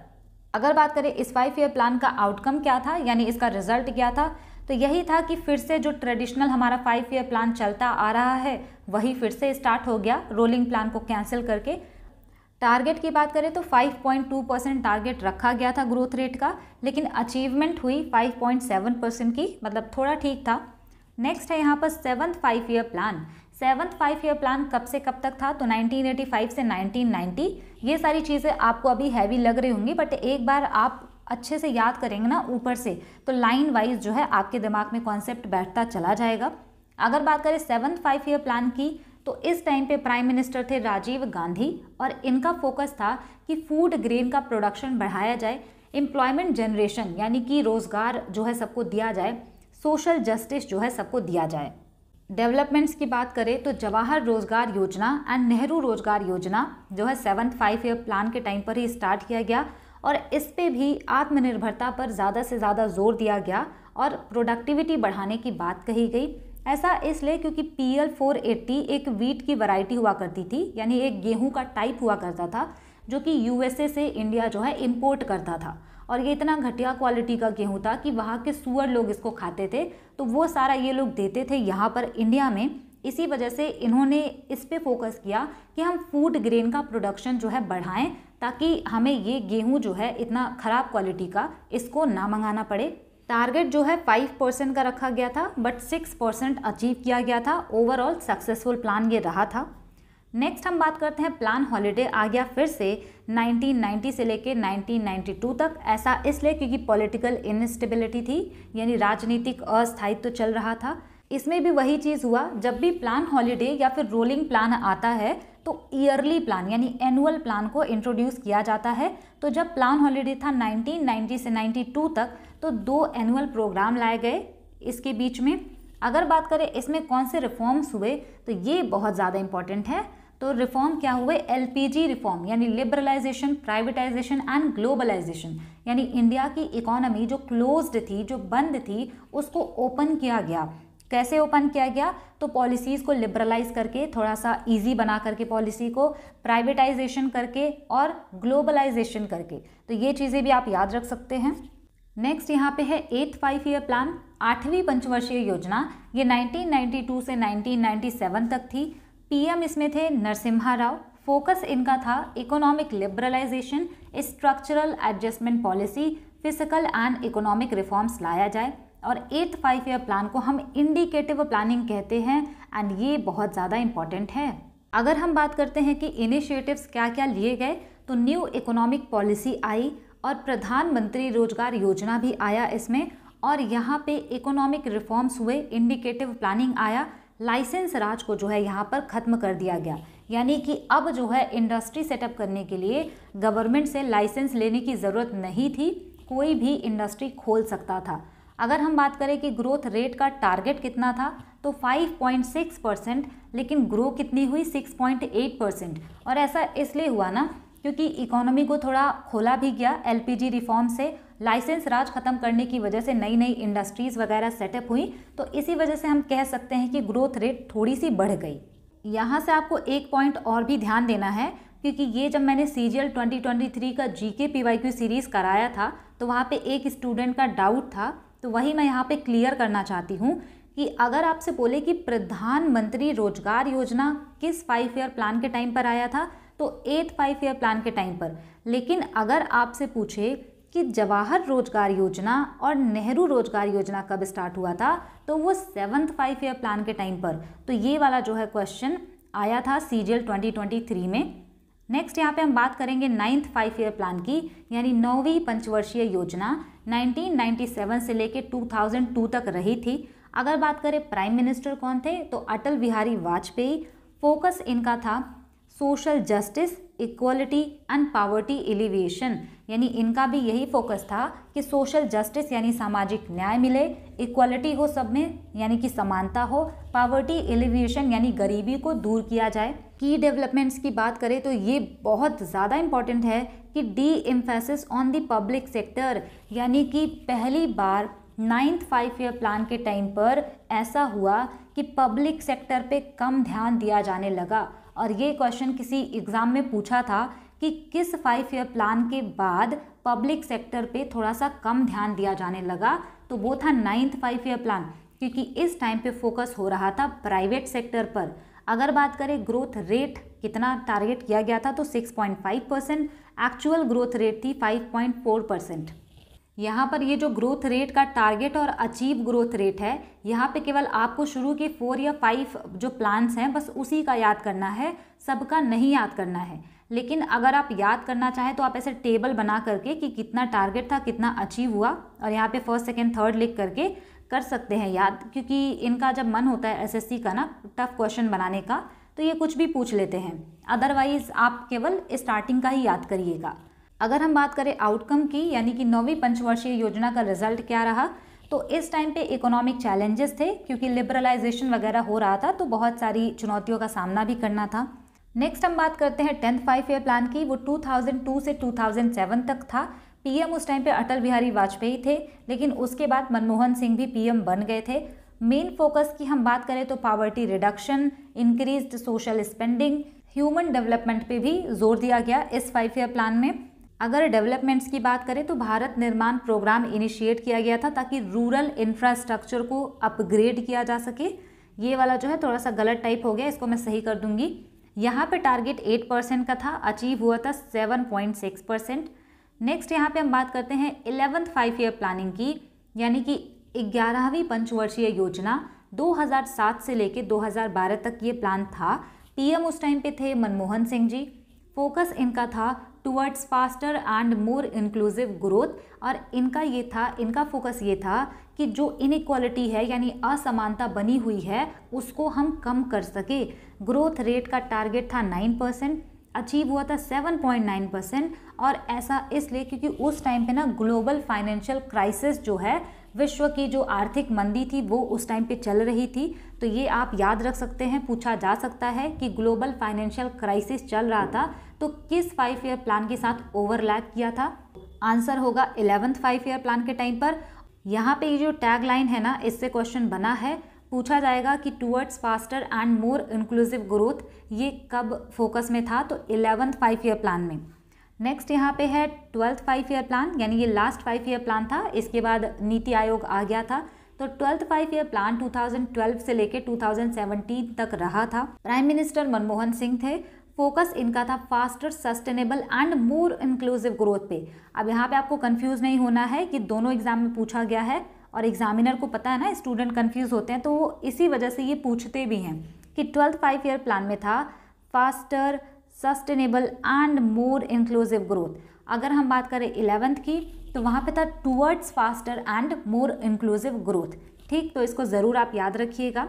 अगर बात करें इस 5 ईयर प्लान का आउटकम क्या था, यानी इसका रिजल्ट क्या था, तो यही था कि फिर से जो ट्रेडिशनल हमारा 5 ईयर प्लान चलता आ रहा है वही फिर से स्टार्ट हो गया रोलिंग प्लान को कैंसिल करके। टारगेट की बात करें तो 5.2% टारगेट रखा गया था ग्रोथ रेट का, लेकिन अचीवमेंट हुई 5.7% की, मतलब थोड़ा ठीक था। नेक्स्ट है यहाँ पर 7th 5 year plan. 7th 5 year plan कब से कब तक था, तो 1985 से 1990। ये सारी चीज़ें आपको अभी हैवी लग रही होंगी, बट एक बार आप अच्छे से याद करेंगे ना ऊपर से, तो लाइन वाइज जो है आपके दिमाग में कॉन्सेप्ट बैठता चला जाएगा। अगर बात करें 7th 5 ईयर प्लान की, तो इस टाइम पे प्राइम मिनिस्टर थे राजीव गांधी, और इनका फोकस था कि फूड ग्रेन का प्रोडक्शन बढ़ाया जाए, एम्प्लॉयमेंट जनरेशन यानी कि रोज़गार जो है सबको दिया जाए, सोशल जस्टिस जो है सबको दिया जाए। डेवलपमेंट्स की बात करें तो जवाहर रोजगार योजना एंड नेहरू रोजगार योजना जो है 7th 5 ईयर प्लान के टाइम पर ही स्टार्ट किया गया, और इस पे भी आत्मनिर्भरता पर ज़्यादा से ज़्यादा जोर दिया गया और प्रोडक्टिविटी बढ़ाने की बात कही गई। ऐसा इसलिए क्योंकि PL 480 एक वीट की वैरायटी हुआ करती थी, यानी एक गेहूं का टाइप हुआ करता था जो कि USA से इंडिया जो है इंपोर्ट करता था, और ये इतना घटिया क्वालिटी का गेहूं था कि वहाँ के सुअर लोग इसको खाते थे, तो वो सारा ये लोग देते थे यहाँ पर इंडिया में। इसी वजह से इन्होंने इस पे फोकस किया कि हम फूड ग्रेन का प्रोडक्शन जो है बढ़ाएं, ताकि हमें ये गेहूं जो है इतना ख़राब क्वालिटी का इसको ना मंगाना पड़े। टारगेट जो है 5% का रखा गया था, बट 6% अचीव किया गया था। ओवरऑल सक्सेसफुल प्लान ये रहा था। नेक्स्ट हम बात करते हैं प्लान हॉलीडे आ गया फिर से 1990 से लेके 1992 तक। ऐसा इसलिए क्योंकि पॉलिटिकल इनस्टेबिलिटी थी, यानी राजनीतिक अस्थायित्व चल रहा था। इसमें भी वही चीज़ हुआ, जब भी प्लान हॉलीडे या फिर रोलिंग प्लान आता है तो ईयरली प्लान यानी एनुअल प्लान को इंट्रोड्यूस किया जाता है। तो जब प्लान हॉलीडे था 1990 से 92 तक, तो 2 एनुअल प्रोग्राम लाए गए इसके बीच में। अगर बात करें इसमें कौन से रिफॉर्म्स हुए, तो ये बहुत ज़्यादा इंपॉर्टेंट है। तो रिफॉर्म क्या हुए, LPG रिफॉर्म यानी लिबरलाइजेशन, प्राइवेटाइजेशन एंड ग्लोबलाइजेशन, यानी इंडिया की इकोनॉमी जो क्लोज्ड थी, जो बंद थी, उसको ओपन किया गया। कैसे ओपन किया गया, तो पॉलिसीज़ को लिबरलाइज करके, थोड़ा सा इजी बना करके पॉलिसी को, प्राइवेटाइजेशन करके और ग्लोबलाइजेशन करके। तो ये चीज़ें भी आप याद रख सकते हैं। नेक्स्ट यहाँ पे है 8th 5 ईयर प्लान, 8वीं पंचवर्षीय योजना। ये 1992 से 1997 तक थी। PM इसमें थे नरसिम्हा राव। फोकस इनका था economic liberalisation, structural adjustment policy, physical and economic reforms लाया जाए। और 8th 5 ईयर प्लान को हम इंडिकेटिव प्लानिंग कहते हैं, एंड ये बहुत ज़्यादा इंपॉर्टेंट है। अगर हम बात करते हैं कि इनिशिएटिव्स क्या क्या लिए गए, तो न्यू इकोनॉमिक पॉलिसी आई और प्रधानमंत्री रोजगार योजना भी आया इसमें, और यहाँ पे इकोनॉमिक रिफॉर्म्स हुए, इंडिकेटिव प्लानिंग आया। लाइसेंस राज को जो है यहाँ पर ख़त्म कर दिया गया, यानी कि अब जो है इंडस्ट्री सेटअप करने के लिए गवर्नमेंट से लाइसेंस लेने की ज़रूरत नहीं थी, कोई भी इंडस्ट्री खोल सकता था। अगर हम बात करें कि ग्रोथ रेट का टारगेट कितना था, तो 5.6%, लेकिन ग्रो कितनी हुई 6.8%। और ऐसा इसलिए हुआ ना क्योंकि इकोनॉमी को थोड़ा खोला भी गया LPG रिफॉर्म से, लाइसेंस राज खत्म करने की वजह से नई नई इंडस्ट्रीज़ वगैरह सेटअप हुई, तो इसी वजह से हम कह सकते हैं कि ग्रोथ रेट थोड़ी सी बढ़ गई। यहाँ से आपको एक पॉइंट और भी ध्यान देना है, क्योंकि ये जब मैंने CGL 2023 का GK PYQ सीरीज़ कराया था, तो वहाँ पे एक स्टूडेंट का डाउट था, तो वही मैं यहाँ पे क्लियर करना चाहती हूँ कि अगर आपसे बोले कि प्रधानमंत्री रोजगार योजना किस 5 ईयर प्लान के टाइम पर आया था, तो 8th 5 ईयर प्लान के टाइम पर। लेकिन अगर आपसे पूछे कि जवाहर रोजगार योजना और नेहरू रोजगार योजना कब स्टार्ट हुआ था, तो वो 7th 5 ईयर प्लान के टाइम पर। तो ये वाला जो है क्वेश्चन आया था CGL 2023 में। नेक्स्ट यहाँ पे हम बात करेंगे 9th 5 ईयर प्लान की, यानी 9वीं पंचवर्षीय योजना 1997 से लेके 2002 तक रही थी। अगर बात करें प्राइम मिनिस्टर कौन थे, तो अटल बिहारी वाजपेयी। फोकस इनका था social justice, equality and poverty elevation, यानी इनका भी यही फोकस था कि सोशल जस्टिस यानी सामाजिक न्याय मिले, इक्वलिटी हो सब में यानी कि समानता हो, पावर्टी एलिवेशन यानी गरीबी को दूर किया जाए। की डेवलपमेंट्स की बात करें तो ये बहुत ज़्यादा इंपॉर्टेंट है कि D emphasis on the public sector, यानी कि पहली बार 9th 5 ईयर प्लान के टाइम पर ऐसा हुआ कि पब्लिक सेक्टर पे कम ध्यान दिया जाने लगा। और ये क्वेश्चन किसी एग्ज़ाम में पूछा था कि किस 5 ईयर प्लान के बाद पब्लिक सेक्टर पे थोड़ा सा कम ध्यान दिया जाने लगा, तो वो था 9th 5 ईयर प्लान, क्योंकि इस टाइम पे फोकस हो रहा था प्राइवेट सेक्टर पर। अगर बात करें ग्रोथ रेट कितना टारगेट किया गया था तो 6.5%, एक्चुअल ग्रोथ रेट थी 5.4%। यहाँ पर ये जो ग्रोथ रेट का टारगेट और अचीव ग्रोथ रेट है, यहाँ पे केवल आपको शुरू के 4 या 5 जो प्लान्स हैं बस उसी का याद करना है, सबका नहीं याद करना है। लेकिन अगर आप याद करना चाहें तो आप ऐसे टेबल बना करके कि कितना टारगेट था, कितना अचीव हुआ, और यहाँ पे फर्स्ट सेकंड थर्ड लिख करके कर सकते हैं याद, क्योंकि इनका जब मन होता है एसएससी का ना टफ क्वेश्चन बनाने का तो ये कुछ भी पूछ लेते हैं। अदरवाइज आप केवल स्टार्टिंग का ही याद करिएगा। अगर हम बात करें आउटकम की, यानी कि 9वीं पंचवर्षीय योजना का रिजल्ट क्या रहा, तो इस टाइम पे इकोनॉमिक चैलेंजेस थे क्योंकि लिबरलाइजेशन वगैरह हो रहा था, तो बहुत सारी चुनौतियों का सामना भी करना था। नेक्स्ट हम बात करते हैं 10th 5 ईयर प्लान की। वो 2002 से 2007 तक था। पीएम उस टाइम पे अटल बिहारी वाजपेयी थे, लेकिन उसके बाद मनमोहन सिंह भी पीएम बन गए थे। मेन फोकस की हम बात करें तो poverty reduction, increased social spending, human development पे भी जोर दिया गया इस 5 ईयर प्लान में। अगर डेवलपमेंट्स की बात करें तो भारत निर्माण प्रोग्राम इनिशिएट किया गया था ताकि रूरल इंफ्रास्ट्रक्चर को अपग्रेड किया जा सके। ये वाला जो है थोड़ा सा गलत टाइप हो गया, इसको मैं सही कर दूंगी। यहाँ पे टारगेट 8% का था, अचीव हुआ था 7.6%। नेक्स्ट यहाँ पे हम बात करते हैं 11th 5 ईयर प्लानिंग की, यानी कि 11वीं पंचवर्षीय योजना। 2007 से लेके 2012 तक ये प्लान था। पीएम उस टाइम पे थे मनमोहन सिंह जी। फोकस इनका था towards faster and more inclusive growth, और इनका फोकस ये था कि जो इनइक्वालिटी है यानी असमानता बनी हुई है उसको हम कम कर सके। ग्रोथ रेट का टारगेट था 9%, अचीव हुआ था 7.9%। और ऐसा इसलिए क्योंकि उस टाइम पे ना ग्लोबल फाइनेंशियल क्राइसिस जो है, विश्व की जो आर्थिक मंदी थी वो उस टाइम पे चल रही थी। तो ये आप याद रख सकते हैं, पूछा जा सकता है कि ग्लोबल फाइनेंशियल क्राइसिस चल रहा था तो किस 5 ईयर प्लान के साथ ओवरलैप किया था। आंसर होगा 11th 5 ईयर प्लान के टाइम पर। यहाँ पे ये जो टैग लाइन है ना, इससे क्वेश्चन बना है, पूछा जाएगा कि towards faster and more inclusive growth ये कब फोकस में था, तो 11th 5 ईयर प्लान में। नेक्स्ट यहाँ पे है 12th 5 ईयर प्लान, यानी ये लास्ट 5 ईयर प्लान था, इसके बाद नीति आयोग आ गया था। तो 12th 5 ईयर प्लान 2012 से लेके 2017 तक रहा था। प्राइम मिनिस्टर मनमोहन सिंह थे। फोकस इनका था faster, sustainable and more inclusive growth पे। अब यहाँ पे आपको कंफ्यूज नहीं होना है कि दोनों एग्जाम में पूछा गया है और एग्जामिनर को पता है ना स्टूडेंट कंफ्यूज होते हैं, तो वो इसी वजह से ये पूछते भी हैं कि 12th 5 ईयर प्लान में था faster, sustainable and more inclusive growth. अगर हम बात करें 11th की तो वहाँ पे था towards faster and more inclusive growth. ठीक, तो इसको ज़रूर आप याद रखिएगा।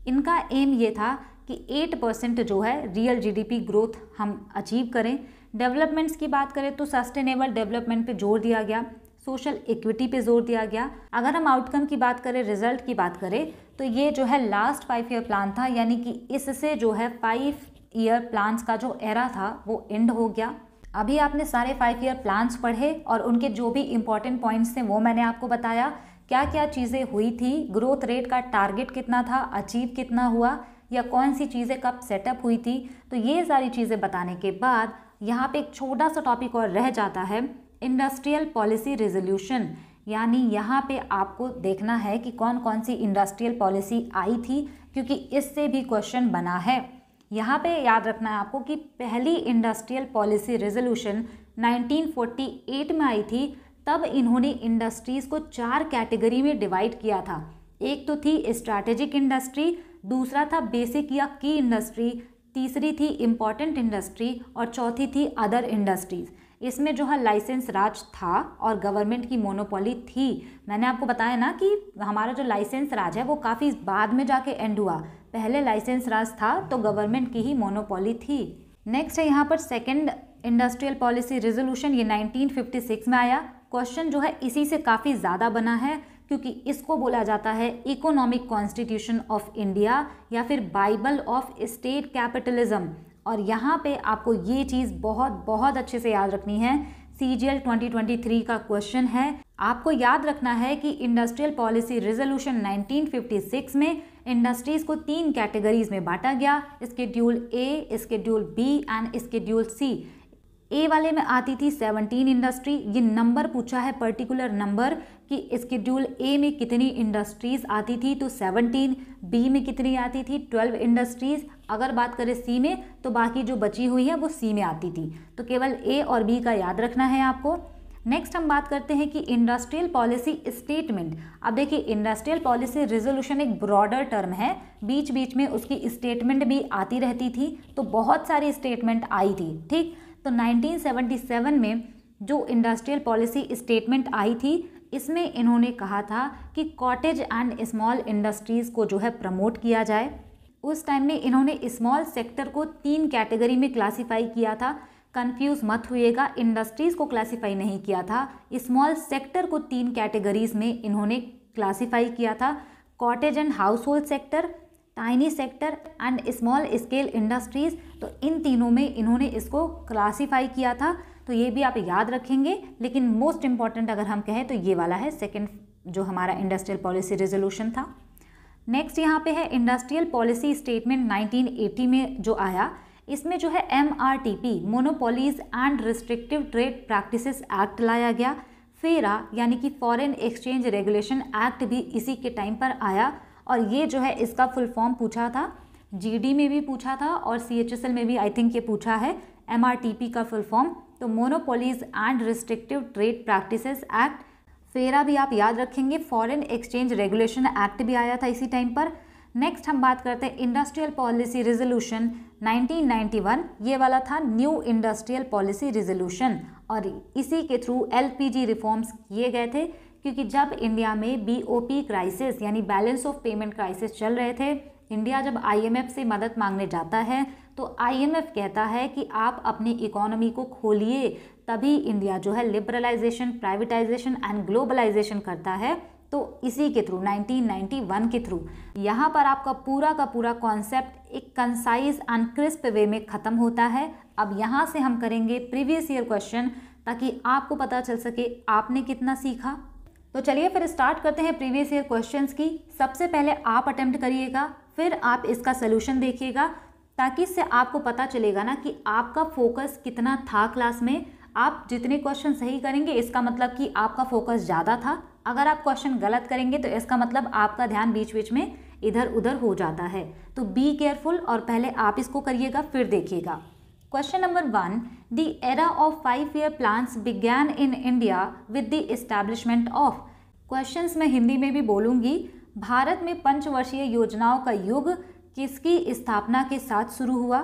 इनका एम ये था कि 8% जो है रियल जीडीपी ग्रोथ हम अचीव करें। डेवलपमेंट्स की बात करें तो सस्टेनेबल डेवलपमेंट पे जोर दिया गया, सोशल इक्विटी पे जोर दिया गया। अगर हम आउटकम की बात करें, रिजल्ट की बात करें, तो ये जो है लास्ट 5 ईयर प्लान था, यानी कि इससे जो है 5 ईयर प्लान्स का जो एरा था वो एंड हो गया। अभी आपने सारे 5 ईयर प्लान्स पढ़े और उनके जो भी इंपॉर्टेंट पॉइंट्स थे वो मैंने आपको बताया, क्या क्या चीज़ें हुई थी, ग्रोथ रेट का टारगेट कितना था, अचीव कितना हुआ, या कौन सी चीज़ें कब सेटअप हुई थी। तो ये सारी चीज़ें बताने के बाद यहाँ पे एक छोटा सा टॉपिक और रह जाता है, इंडस्ट्रियल पॉलिसी रिजोल्यूशन। यानी यहाँ पे आपको देखना है कि कौन कौन सी इंडस्ट्रियल पॉलिसी आई थी, क्योंकि इससे भी क्वेश्चन बना है। यहाँ पे याद रखना है आपको कि पहली इंडस्ट्रियल पॉलिसी रेजोल्यूशन 1948 में आई थी। तब इन्होंने इंडस्ट्रीज़ को 4 कैटेगरी में डिवाइड किया था। एक तो थी स्ट्रैटेजिक इंडस्ट्री, दूसरा था बेसिक या की इंडस्ट्री, तीसरी थी इम्पॉर्टेंट इंडस्ट्री और चौथी थी अदर इंडस्ट्रीज़। इसमें जो है लाइसेंस राज था और गवर्नमेंट की मोनोपोली थी। मैंने आपको बताया ना कि हमारा जो लाइसेंस राज है वो काफ़ी बाद में जाके एंड हुआ, पहले लाइसेंस राज था तो गवर्नमेंट की ही मोनोपोली थी। नेक्स्ट है यहाँ पर सेकंड इंडस्ट्रियल पॉलिसी रेजोल्यूशन, ये 1956 में आया। क्वेश्चन जो है इसी से काफ़ी ज़्यादा बना है, क्योंकि इसको बोला जाता है इकोनॉमिक कॉन्स्टिट्यूशन ऑफ इंडिया या फिर बाइबल ऑफ स्टेट कैपिटलिज्म। और यहाँ पे आपको ये चीज़ बहुत अच्छे से याद रखनी है, CGL 2023 का क्वेश्चन है। आपको याद रखना है कि इंडस्ट्रियल पॉलिसी रेजोल्यूशन 1956 में इंडस्ट्रीज़ को 3 कैटेगरीज में बांटा गया, schedule A, schedule B and schedule C। ए वाले में आती थी 17 इंडस्ट्री, ये नंबर पूछा है पर्टिकुलर नंबर कि स्केड्यूल ए में कितनी इंडस्ट्रीज आती थी, तो 17, बी में कितनी आती थी 12 इंडस्ट्रीज, अगर बात करें सी में तो बाकी जो बची हुई है वो सी में आती थी, तो केवल ए और बी का याद रखना है आपको। नेक्स्ट हम बात करते हैं कि इंडस्ट्रियल पॉलिसी स्टेटमेंट। अब देखिए इंडस्ट्रियल पॉलिसी रिजोल्यूशन एक ब्रॉडर टर्म है, बीच बीच में उसकी स्टेटमेंट भी आती रहती थी, तो बहुत सारी स्टेटमेंट आई थी, ठीक। तो 1977 में जो इंडस्ट्रियल पॉलिसी स्टेटमेंट आई थी, इसमें इन्होंने कहा था कि कॉटेज एंड स्मॉल इंडस्ट्रीज़ को जो है प्रमोट किया जाए। उस टाइम में इन्होंने स्मॉल सेक्टर को 3 कैटेगरी में क्लासीफाई किया था, कंफ्यूज मत हुइएगा, इंडस्ट्रीज़ को क्लासीफाई नहीं किया था, स्मॉल सेक्टर को 3 कैटेगरीज में इन्होंने क्लासीफाई किया था, cottage and house hold sector, tiny sector and small scale industries. तो इन तीनों में इन्होंने इसको क्लासीफाई किया था, तो ये भी आप याद रखेंगे। लेकिन मोस्ट इंपॉर्टेंट अगर हम कहें तो ये वाला है सेकेंड जो हमारा इंडस्ट्रियल पॉलिसी रेजोल्यूशन था। नेक्स्ट यहाँ पे है इंडस्ट्रियल पॉलिसी स्टेटमेंट 1980 में जो आया, इसमें जो है MRTP monopolies and restrictive trade practices act लाया गया। फेरा यानी कि फॉरेन एक्सचेंज रेगुलेशन एक्ट भी इसी के टाइम पर आया, और ये जो है इसका फुल फॉर्म पूछा था, GD में भी पूछा था और CHSL में भी आई थिंक ये पूछा है MRTP का फुल फॉर्म। तो monopolies and restrictive trade practices act, फेरा भी आप याद रखेंगे, फॉरेन एक्सचेंज रेगुलेशन एक्ट भी आया था इसी टाइम पर। नेक्स्ट हम बात करते हैं इंडस्ट्रियल पॉलिसी रिजोल्यूशन 1991, ये वाला था न्यू इंडस्ट्रियल पॉलिसी रिजोल्यूशन, और इसी के थ्रू LPG रिफॉर्म्स किए गए थे, क्योंकि जब इंडिया में BOP क्राइसिस यानी बैलेंस ऑफ पेमेंट क्राइसिस चल रहे थे, इंडिया जब IMF से मदद मांगने जाता है तो IMF कहता है कि आप अपनी इकोनॉमी को खोलिए, तभी इंडिया जो है लिबरलाइजेशन, प्राइवेटाइजेशन एंड ग्लोबलाइजेशन करता है। तो इसी के थ्रू 1991 के थ्रू यहाँ पर आपका पूरा का पूरा कॉन्सेप्ट एक कंसाइज एंड क्रिस्प वे में ख़त्म होता है। अब यहाँ से हम करेंगे प्रीवियस ईयर क्वेश्चन, ताकि आपको पता चल सके आपने कितना सीखा। तो चलिए फिर स्टार्ट करते हैं प्रीवियस ईयर क्वेश्चंस की। सबसे पहले आप अटेम्प्ट करिएगा, फिर आप इसका सोल्यूशन देखिएगा, ताकि इससे आपको पता चलेगा ना कि आपका फोकस कितना था क्लास में। आप जितने क्वेश्चन सही करेंगे इसका मतलब कि आपका फोकस ज़्यादा था, अगर आप क्वेश्चन गलत करेंगे तो इसका मतलब आपका ध्यान बीच बीच में इधर उधर हो जाता है। तो बी केयरफुल, और पहले आप इसको करिएगा फिर देखिएगा। Question number 1, the era of 5-year plans began in India with the establishment of. Questions मैं हिंदी में भी बोलूँगी। भारत में पंचवर्षीय योजनाओं का युग किसकी स्थापना के साथ शुरू हुआ?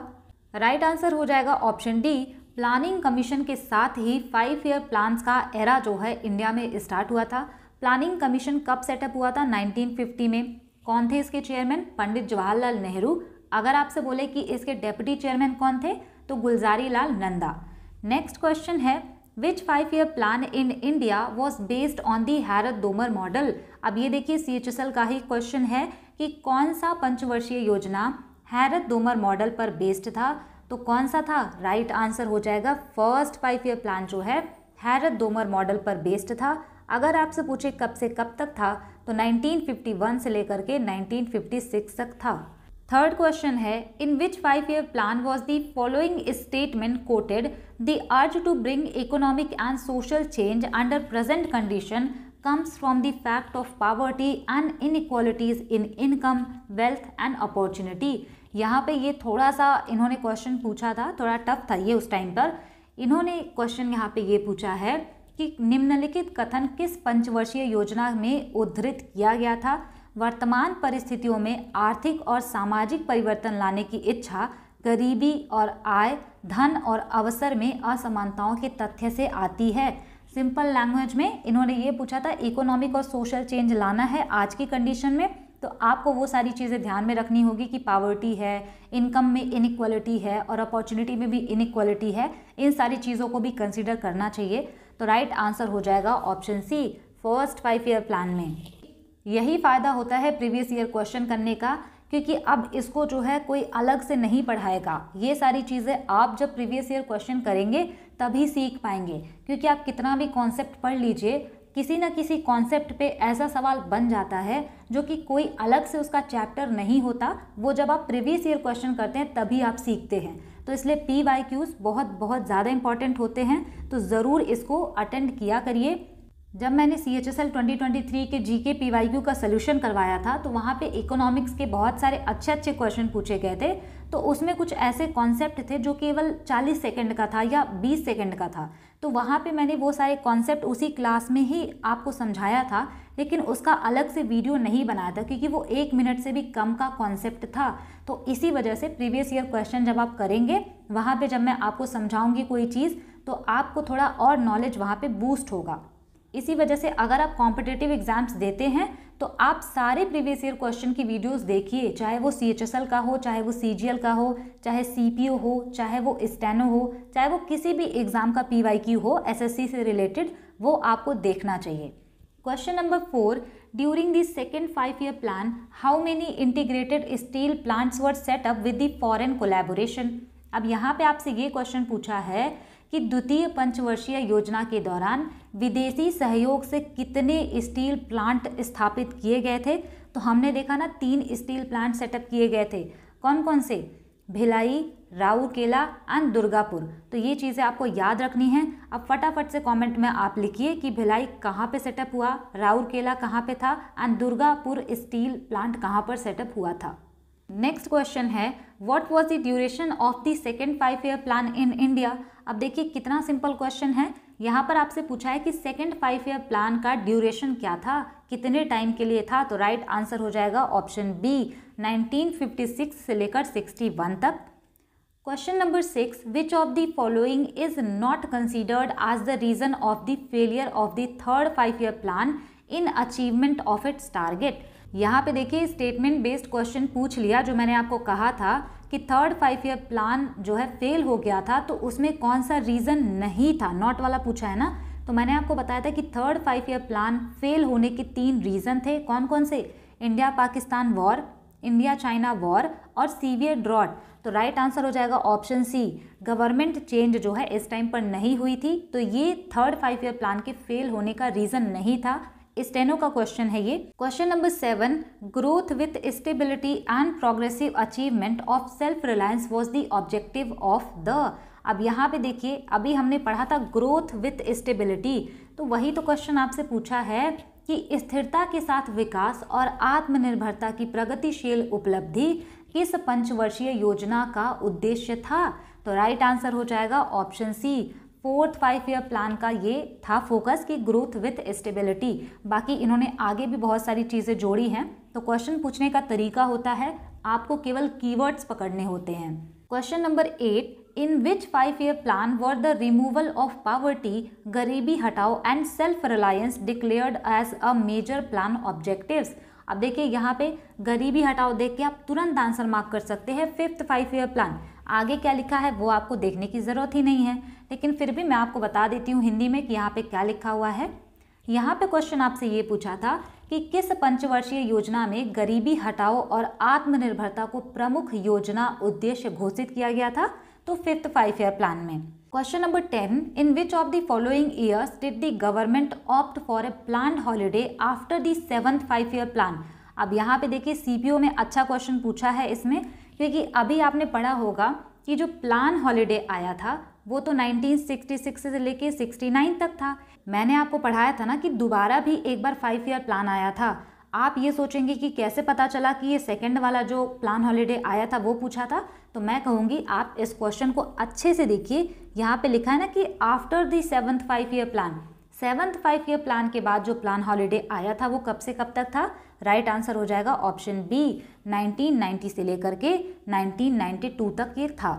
राइट आंसर हो जाएगा ऑप्शन डी, प्लानिंग कमीशन के साथ ही 5-year प्लान्स का एरा जो है इंडिया में स्टार्ट हुआ था। प्लानिंग कमीशन कब सेटअप हुआ था? 1950 में। कौन थे इसके चेयरमैन? पंडित जवाहरलाल नेहरू। अगर आपसे बोले कि इसके डेप्यूटी चेयरमैन कौन थे, तो गुलजारी लाल नंदा। नेक्स्ट क्वेश्चन है, विच 5-year plan in India was based on the हैरत दोमर मॉडल। अब ये देखिए CHSL का ही क्वेश्चन है कि कौन सा पंचवर्षीय योजना हैरत दोमर मॉडल पर बेस्ड था, तो कौन सा था? राइट आंसर हो जाएगा फर्स्ट 5-year प्लान जो है हैरत दोमर मॉडल पर बेस्ड था। अगर आपसे पूछे कब से कब तक था, तो 1951 से लेकर के 1956 तक था। थर्ड क्वेश्चन है, in which 5-year plan was the following statement quoted, the urge to bring economic and social change under present condition comes from the fact of poverty and inequalities in income, wealth and opportunity। यहाँ पे ये थोड़ा सा इन्होंने क्वेश्चन पूछा था, थोड़ा टफ था ये उस टाइम पर। इन्होंने क्वेश्चन यहाँ पे ये पूछा है कि निम्नलिखित कथन किस पंचवर्षीय योजना में उद्धृत किया गया था? वर्तमान परिस्थितियों में आर्थिक और सामाजिक परिवर्तन लाने की इच्छा गरीबी और आय, धन और अवसर में असमानताओं के तथ्य से आती है। सिंपल लैंग्वेज में इन्होंने ये पूछा था इकोनॉमिक और सोशल चेंज लाना है आज की कंडीशन में, तो आपको वो सारी चीज़ें ध्यान में रखनी होगी कि पावर्टी है, इनकम में इनइक्वालिटी है और अपॉर्चुनिटी में भी इनइक्वालिटी है। इन सारी चीज़ों को भी कंसीडर करना चाहिए। तो राइट आंसर हो जाएगा ऑप्शन सी, फर्स्ट 5-year प्लान में। यही फ़ायदा होता है प्रीवियस ईयर क्वेश्चन करने का, क्योंकि अब इसको जो है कोई अलग से नहीं पढ़ाएगा। ये सारी चीज़ें आप जब प्रीवियस ईयर क्वेश्चन करेंगे तभी सीख पाएंगे, क्योंकि आप कितना भी कॉन्सेप्ट पढ़ लीजिए, किसी न किसी कॉन्सेप्ट पे ऐसा सवाल बन जाता है जो कि कोई अलग से उसका चैप्टर नहीं होता, वो जब आप प्रीवियस ईयर क्वेश्चन करते हैं तभी आप सीखते हैं। तो इसलिए PYQs बहुत बहुत ज़्यादा इंपॉर्टेंट होते हैं, तो ज़रूर इसको अटेंड किया करिए। जब मैंने CHSL 2023 के GK PYQ का सोल्यूशन करवाया था तो वहाँ पे इकोनॉमिक्स के बहुत सारे अच्छे अच्छे क्वेश्चन पूछे गए थे। तो उसमें कुछ ऐसे कॉन्सेप्ट थे जो केवल 40 सेकंड का था या 20 सेकंड का था, तो वहाँ पे मैंने वो सारे कॉन्सेप्ट उसी क्लास में ही आपको समझाया था, लेकिन उसका अलग से वीडियो नहीं बनाया था क्योंकि वो 1 मिनट से भी कम का कॉन्सेप्ट था। तो इसी वजह से प्रीवियस ईयर क्वेश्चन जब आप करेंगे वहाँ पर जब मैं आपको समझाऊँगी कोई चीज़ तो आपको थोड़ा और नॉलेज वहाँ पर बूस्ट होगा। इसी वजह से अगर आप कॉम्पिटिटिव एग्जाम्स देते हैं तो आप सारे प्रीवियस ईयर क्वेश्चन की वीडियोस देखिए, चाहे वो CHSL का हो, चाहे वो CGL का हो, चाहे CPO हो, चाहे वो स्टेनो हो, चाहे वो किसी भी एग्जाम का PYQ हो SSC से रिलेटेड, वो आपको देखना चाहिए। Question number 4, during the second 5-year plan how many integrated steel plants were set up with the foreign collaboration. अब यहाँ पे आपसे ये क्वेश्चन पूछा है कि द्वितीय पंचवर्षीय योजना के दौरान विदेशी सहयोग से कितने स्टील प्लांट स्थापित किए गए थे। तो हमने देखा ना 3 स्टील प्लांट सेटअप किए गए थे। कौन कौन से? भिलाई, राउरकेला एंड दुर्गापुर। तो ये चीज़ें आपको याद रखनी है। अब फटाफट से कमेंट में आप लिखिए कि भिलाई कहाँ पे सेटअप हुआ, राउरकेला कहाँ पे था एंड दुर्गापुर स्टील प्लांट कहाँ पर सेटअप हुआ था। नेक्स्ट क्वेश्चन है what was the duration of the second 5-year plan in India. अब देखिए कितना सिंपल क्वेश्चन है। यहाँ पर आपसे पूछा है कि सेकेंड 5-year प्लान का ड्यूरेशन क्या था, कितने टाइम के लिए था। तो राइट आंसर हो जाएगा ऑप्शन बी 1956 से लेकर 61 तक। Question number 6, which of the following is not considered as the reason of the failure of the third 5-year plan in achievement of its target. यहाँ पे देखिए स्टेटमेंट बेस्ड क्वेश्चन पूछ लिया, जो मैंने आपको कहा था कि थर्ड 5-year प्लान जो है फेल हो गया था, तो उसमें कौन सा रीज़न नहीं था, नॉट वाला पूछा है ना। तो मैंने आपको बताया था कि थर्ड 5-year प्लान फेल होने के 3 रीज़न थे। कौन कौन से? India Pakistan war, India China war और सीवियर ड्रॉट। तो राइट आंसर हो जाएगा ऑप्शन सी, गवर्नमेंट चेंज जो है इस टाइम पर नहीं हुई थी, तो ये थर्ड 5-year प्लान के फेल होने का रीज़न नहीं था। स्टेनो का क्वेश्चन है ये। Question number 7, growth with stability and progressive achievement of self reliance was the objective of the. अब यहाँ पे देखिए अभी हमने पढ़ा था ग्रोथ विथ स्टेबिलिटी, तो वही तो क्वेश्चन आपसे पूछा है कि स्थिरता के साथ विकास और आत्मनिर्भरता की प्रगतिशील उपलब्धि किस पंचवर्षीय योजना का उद्देश्य था। तो राइट आंसर हो जाएगा ऑप्शन सी, फोर्थ 5-year प्लान का ये था फोकस कि ग्रोथ विथ स्टेबिलिटी। बाकी इन्होंने आगे भी बहुत सारी चीज़ें जोड़ी हैं। तो क्वेश्चन पूछने का तरीका होता है, आपको केवल कीवर्ड्स पकड़ने होते हैं। Question number 8, in which 5-year plan were the removal of poverty, गरीबी हटाओ and self reliance declared as a major plan objectives. अब देखिए यहाँ पे गरीबी हटाओ देख के आप तुरंत आंसर मार्क कर सकते हैं 5th 5-year प्लान। आगे क्या लिखा है वो आपको देखने की ज़रूरत ही नहीं है, लेकिन फिर भी मैं आपको बता देती हूँ हिंदी में कि यहाँ पे क्या लिखा हुआ है। यहाँ पे क्वेश्चन आपसे ये पूछा था कि किस पंचवर्षीय योजना में गरीबी हटाओ और आत्मनिर्भरता को प्रमुख योजना उद्देश्य घोषित किया गया था। तो 5th 5-year प्लान में। Question number 10, in which of the following years did the government opt for a planned holiday after the 7th 5-year plan. अब यहाँ पे देखिए CPO में अच्छा क्वेश्चन पूछा है इसमें, क्योंकि अभी आपने पढ़ा होगा कि जो प्लान हॉलीडे आया था वो तो 1966 से लेके 69 तक था। मैंने आपको पढ़ाया था ना कि दोबारा भी एक बार 5-year प्लान आया था। आप ये सोचेंगे कि कैसे पता चला कि ये सेकंड वाला जो प्लान हॉलीडे आया था वो पूछा था। तो मैं कहूँगी आप इस क्वेश्चन को अच्छे से देखिए। यहाँ पे लिखा है ना कि after the 7th 5-year plan, 7th 5-year plan के बाद जो प्लान हॉलीडे आया था वो कब से कब तक था। राइट आंसर हो जाएगा ऑप्शन बी 1990 से लेकर के 1992 तक ये था।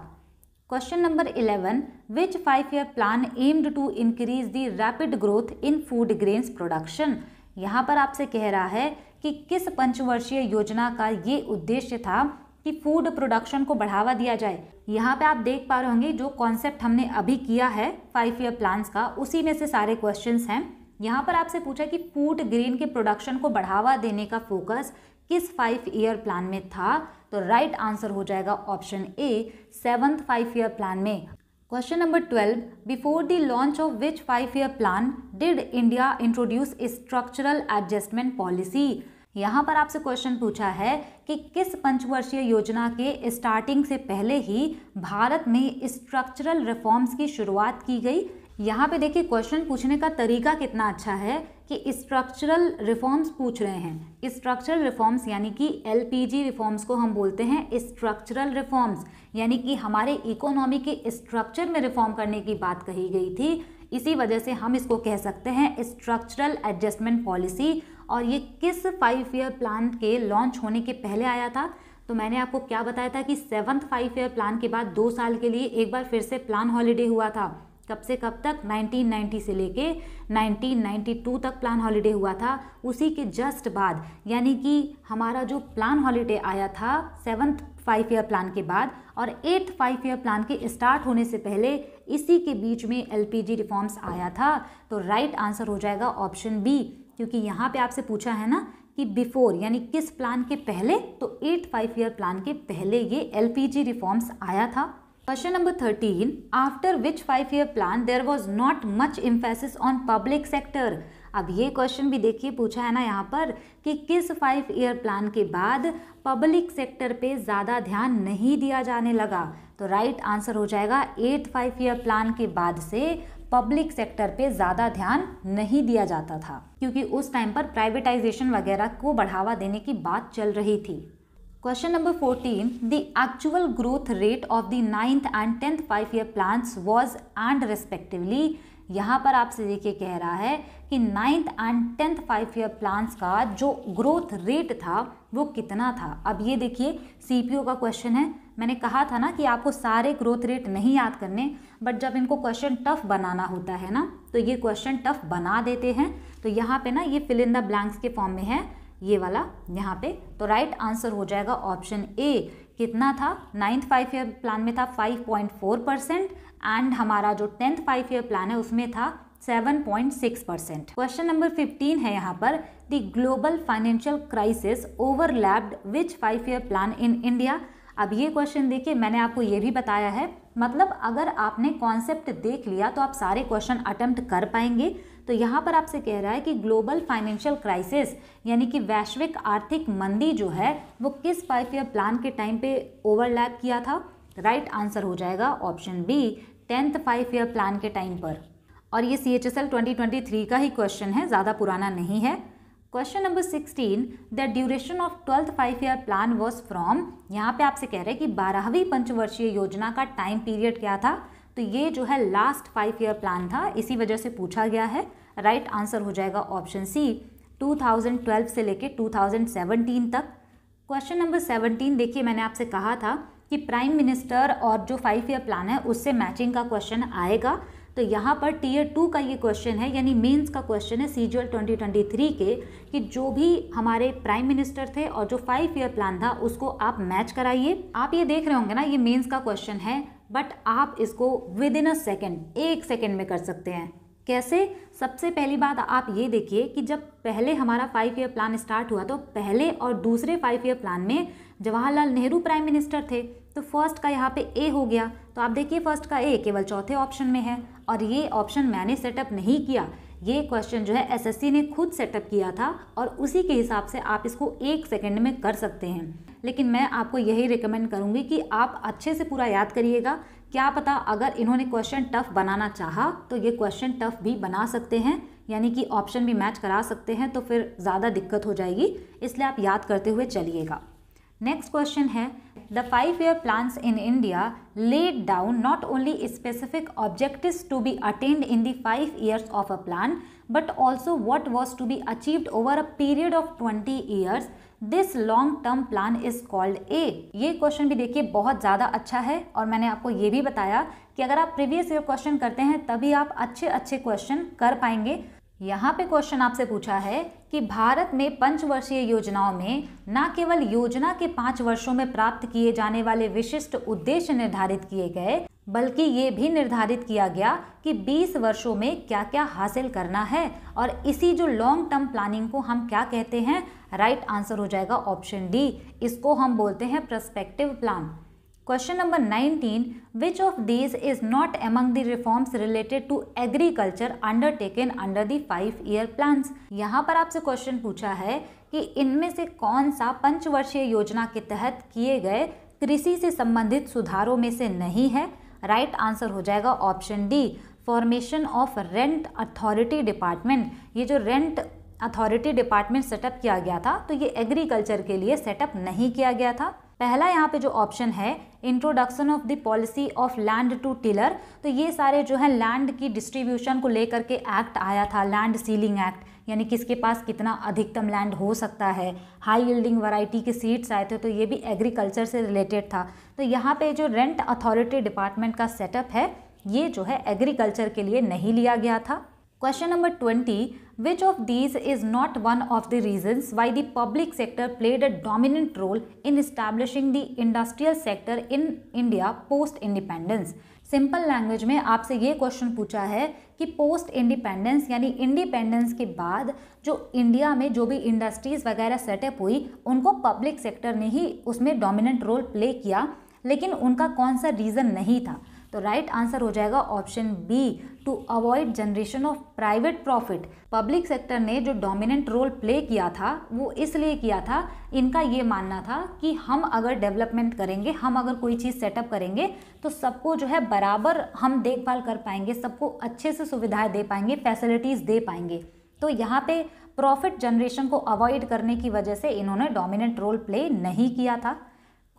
Question number 11, which 5-year plan aimed to increase the rapid growth in food grains production. यहाँ पर आपसे कह रहा है कि किस पंचवर्षीय योजना का ये उद्देश्य था कि फूड प्रोडक्शन को बढ़ावा दिया जाए। यहाँ पे आप देख पा रहे होंगे जो कॉन्सेप्ट हमने अभी किया है 5-year प्लान्स का, उसी में से सारे क्वेश्चंस हैं। यहाँ पर आपसे पूछा कि फूड ग्रेन के प्रोडक्शन को बढ़ावा देने का फोकस किस 5-year प्लान में था। तो राइट आंसर हो जाएगा option A 7th 5-year plan में। Question number 12, before the launch of which 5-year plan did India introduce structural adjustment policy. यहाँ पर आपसे क्वेश्चन पूछा है कि किस पंचवर्षीय योजना के स्टार्टिंग से पहले ही भारत में स्ट्रक्चरल रिफॉर्म्स की शुरुआत की गई। यहाँ पे देखिए क्वेश्चन पूछने का तरीका कितना अच्छा है कि स्ट्रक्चरल रिफॉर्म्स पूछ रहे हैं। स्ट्रक्चरल रिफॉर्म्स यानी कि एलपीजी रिफॉर्म्स को हम बोलते हैं स्ट्रक्चरल रिफॉर्म्स, यानी कि हमारे इकोनॉमी के स्ट्रक्चर में रिफॉर्म करने की बात कही गई थी। इसी वजह से हम इसको कह सकते हैं स्ट्रक्चरल एडजस्टमेंट पॉलिसी। और ये किस 5 ईयर प्लान के लॉन्च होने के पहले आया था? तो मैंने आपको क्या बताया था कि 7th 5 ईयर प्लान के बाद 2 साल के लिए एक बार फिर से प्लान हॉलीडे हुआ था। कब से कब तक? 1990 से लेके 1992 तक प्लान हॉलीडे हुआ था। उसी के जस्ट बाद यानी कि हमारा जो प्लान हॉलीडे आया था 7th 5 ईयर प्लान के बाद और 8th 5 ईयर प्लान के स्टार्ट होने से पहले इसी के बीच में एलपीजी रिफॉर्म्स आया था। तो राइट आंसर हो जाएगा ऑप्शन बी, क्योंकि यहाँ पे आपसे पूछा है ना कि बिफोर यानी किस प्लान के पहले, तो 8th 5 ईयर प्लान के पहले ये एलपीजी रिफॉर्म्स आया था। Question number 13, after which 5 year plan there was not much emphasis on public sector. अब ये क्वेश्चन भी देखिए पूछा है ना यहाँ पर कि किस 5 ईयर प्लान के बाद पब्लिक सेक्टर पे ज़्यादा ध्यान नहीं दिया जाने लगा। तो राइट आंसर हो जाएगा 8th 5 ईयर प्लान के बाद से पब्लिक सेक्टर पे ज़्यादा ध्यान नहीं दिया जाता था, क्योंकि उस टाइम पर प्राइवेटाइजेशन वगैरह को बढ़ावा देने की बात चल रही थी। Question number 14, the actual growth rate of the 9th and 10th 5 year plans was and respectively. यहाँ पर आपसे देखिए कह रहा है कि 9th and 10th 5 year plans का जो ग्रोथ रेट था वो कितना था। अब ये देखिए सीपीओ का क्वेश्चन है। मैंने कहा था ना कि आपको सारे ग्रोथ रेट नहीं याद करने, बट जब इनको क्वेश्चन टफ बनाना होता है ना तो ये क्वेश्चन टफ बना देते हैं। तो यहाँ पे ना ये फिल इन द ब्लैंक्स के फॉर्म में है ये वाला यहाँ पे। तो राइट आंसर हो जाएगा ऑप्शन ए। कितना था? 9th 5 ईयर प्लान में था 5.4% एंड हमारा जो 10th 5 ईयर प्लान है उसमें था 7.6%। क्वेश्चन नंबर 15 है यहाँ पर, the global financial crisis overlapped which 5 year plan in India. अब ये क्वेश्चन देखिए मैंने आपको ये भी बताया है, मतलब अगर आपने कॉन्सेप्ट देख लिया तो आप सारे क्वेश्चन अटेम्प्ट कर पाएंगे। तो यहाँ पर आपसे कह रहा है कि ग्लोबल फाइनेंशियल क्राइसिस यानी कि वैश्विक आर्थिक मंदी जो है वो किस 5 ईयर प्लान के टाइम पे ओवरलैप किया था। राइट आंसर हो जाएगा option B, 10th 5 year plan के टाइम पर। और ये CHSL 2023 का ही क्वेश्चन है, ज़्यादा पुराना नहीं है। Question number 16, the duration of 12th 5 year plan was from. यहाँ पे आपसे कह रहे हैं कि 12वीं पंचवर्षीय योजना का टाइम पीरियड क्या था। तो ये जो है लास्ट 5 ईयर प्लान था, इसी वजह से पूछा गया है। राइट आंसर हो जाएगा ऑप्शन सी, 2012 से लेके 2017 तक। क्वेश्चन नंबर 17 देखिए मैंने आपसे कहा था कि प्राइम मिनिस्टर और जो 5 ईयर प्लान है उससे मैचिंग का क्वेश्चन आएगा। तो यहाँ पर टियर 2 का ये क्वेश्चन है, यानी मेंस का क्वेश्चन है CGL 2023 के, कि जो भी हमारे प्राइम मिनिस्टर थे और जो 5 ईयर प्लान था उसको आप मैच कराइए। आप ये देख रहे होंगे ना ये मेंस का क्वेश्चन है, बट आप इसको with in a second, 1 second में कर सकते हैं। कैसे? सबसे पहली बात आप ये देखिए कि जब पहले हमारा 5 ईयर प्लान स्टार्ट हुआ तो पहले और दूसरे 5 ईयर प्लान में जवाहरलाल नेहरू प्राइम मिनिस्टर थे, तो फर्स्ट का यहाँ पे ए हो गया। तो आप देखिए फर्स्ट का ए केवल चौथे ऑप्शन में है, और ये ऑप्शन मैंने सेटअप नहीं किया, ये क्वेश्चन जो है SSC ने खुद सेटअप किया था, और उसी के हिसाब से आप इसको 1 सेकेंड में कर सकते हैं। लेकिन मैं आपको यही रिकमेंड करूँगी कि आप अच्छे से पूरा याद करिएगा। क्या पता अगर इन्होंने क्वेश्चन टफ बनाना चाहा तो ये क्वेश्चन टफ भी बना सकते हैं, यानी कि ऑप्शन भी मैच करा सकते हैं, तो फिर ज़्यादा दिक्कत हो जाएगी, इसलिए आप याद करते हुए चलिएगा। नेक्स्ट क्वेश्चन है, the 5 year plans in India laid down not only specific objectives to be attained in the 5 years of a plan but also what was to be achieved over a period of 20 years. This long term plan is called A. ये क्वेश्चन भी देखिए बहुत ज़्यादा अच्छा है, और मैंने आपको ये भी बताया कि अगर आप प्रीवियस ईयर क्वेश्चन करते हैं तभी आप अच्छे क्वेश्चन कर पाएंगे। यहाँ पे क्वेश्चन आपसे पूछा है कि भारत में पंचवर्षीय योजनाओं में न केवल योजना के 5 वर्षों में प्राप्त किए जाने वाले विशिष्ट उद्देश्य निर्धारित किए गए, बल्कि ये भी निर्धारित किया गया कि 20 वर्षों में क्या क्या हासिल करना है, और इसी जो लॉन्ग टर्म प्लानिंग को हम क्या कहते हैं। राइट आंसर हो जाएगा ऑप्शन डी, इसको हम बोलते हैं perspective plan. Question number 19, which of these is not among the reforms related to agriculture undertaken under the 5-ईयर plans. यहाँ पर आपसे क्वेश्चन पूछा है कि इनमें से कौन सा पंचवर्षीय योजना के तहत किए गए कृषि से संबंधित सुधारों में से नहीं है। राइट आंसर हो जाएगा option D, formation of rent authority department. ये जो रेंट अथॉरिटी डिपार्टमेंट सेटअप किया गया था तो ये एग्रीकल्चर के लिए सेटअप नहीं किया गया था। पहला यहाँ पे जो ऑप्शन है introduction of the policy of land to tiller, तो ये सारे जो है लैंड की डिस्ट्रीब्यूशन को लेकर के एक्ट आया था, लैंड सीलिंग एक्ट, यानी किसके पास कितना अधिकतम लैंड हो सकता है। हाई यील्डिंग वैरायटी के सीड्स आए थे तो ये भी एग्रीकल्चर से रिलेटेड था। तो यहाँ पे जो रेंट अथॉरिटी डिपार्टमेंट का सेटअप है ये जो है एग्रीकल्चर के लिए नहीं लिया गया था। Question number 20, which of these is not one of the reasons why the public sector played a dominant role in establishing the industrial sector in India post independence? Simple language में आपसे ये क्वेश्चन पूछा है कि पोस्ट इंडिपेंडेंस यानी इंडिपेंडेंस के बाद जो इंडिया में जो भी इंडस्ट्रीज वगैरह सेटअप हुई उनको पब्लिक सेक्टर ने ही उसमें डोमिनेंट रोल प्ले किया, लेकिन उनका कौन सा रीज़न नहीं था। तो राइट आंसर हो जाएगा option B, to avoid generation of private profit. Public sector ने जो डोमिनेंट रोल प्ले किया था वो इसलिए किया था, इनका ये मानना था कि हम अगर डेवलपमेंट करेंगे, हम अगर कोई चीज़ सेटअप करेंगे तो सबको जो है बराबर हम देखभाल कर पाएंगे, सबको अच्छे से सुविधाएं दे पाएंगे, फैसिलिटीज़ दे पाएंगे। तो यहाँ पे प्रॉफिट जनरेशन को अवॉइड करने की वजह से इन्होंने डोमिनेंट रोल प्ले नहीं किया था।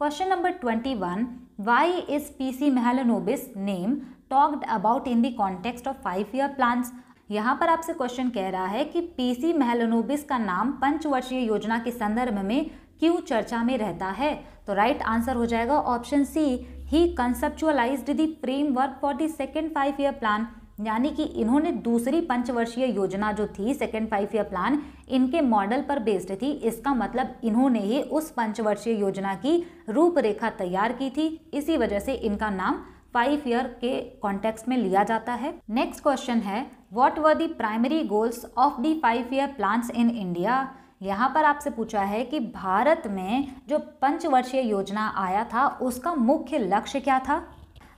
Question number 21, why is PC Mahalanobis name talked about in the context of 5-ईयर plans. यहाँ पर आपसे क्वेश्चन कह रहा है कि पीसी मेहलनोबिस का नाम पंचवर्षीय योजना के संदर्भ में क्यों चर्चा में रहता है। तो राइट आंसर हो जाएगा option C, he conceptualized the framework for the second five year plan, यानी कि इन्होंने दूसरी पंचवर्षीय योजना जो थी सेकेंड 5-ईयर प्लान इनके मॉडल पर बेस्ड थी। इसका मतलब इन्होंने ही उस पंचवर्षीय योजना की रूपरेखा तैयार की थी, इसी वजह से इनका नाम 5-ईयर के कॉन्टेक्स्ट में लिया जाता है। नेक्स्ट क्वेश्चन है, what were the primary goals of the 5-ईयर plans in India. यहाँ पर आपसे पूछा है कि भारत में जो पंचवर्षीय योजना आया था उसका मुख्य लक्ष्य क्या था।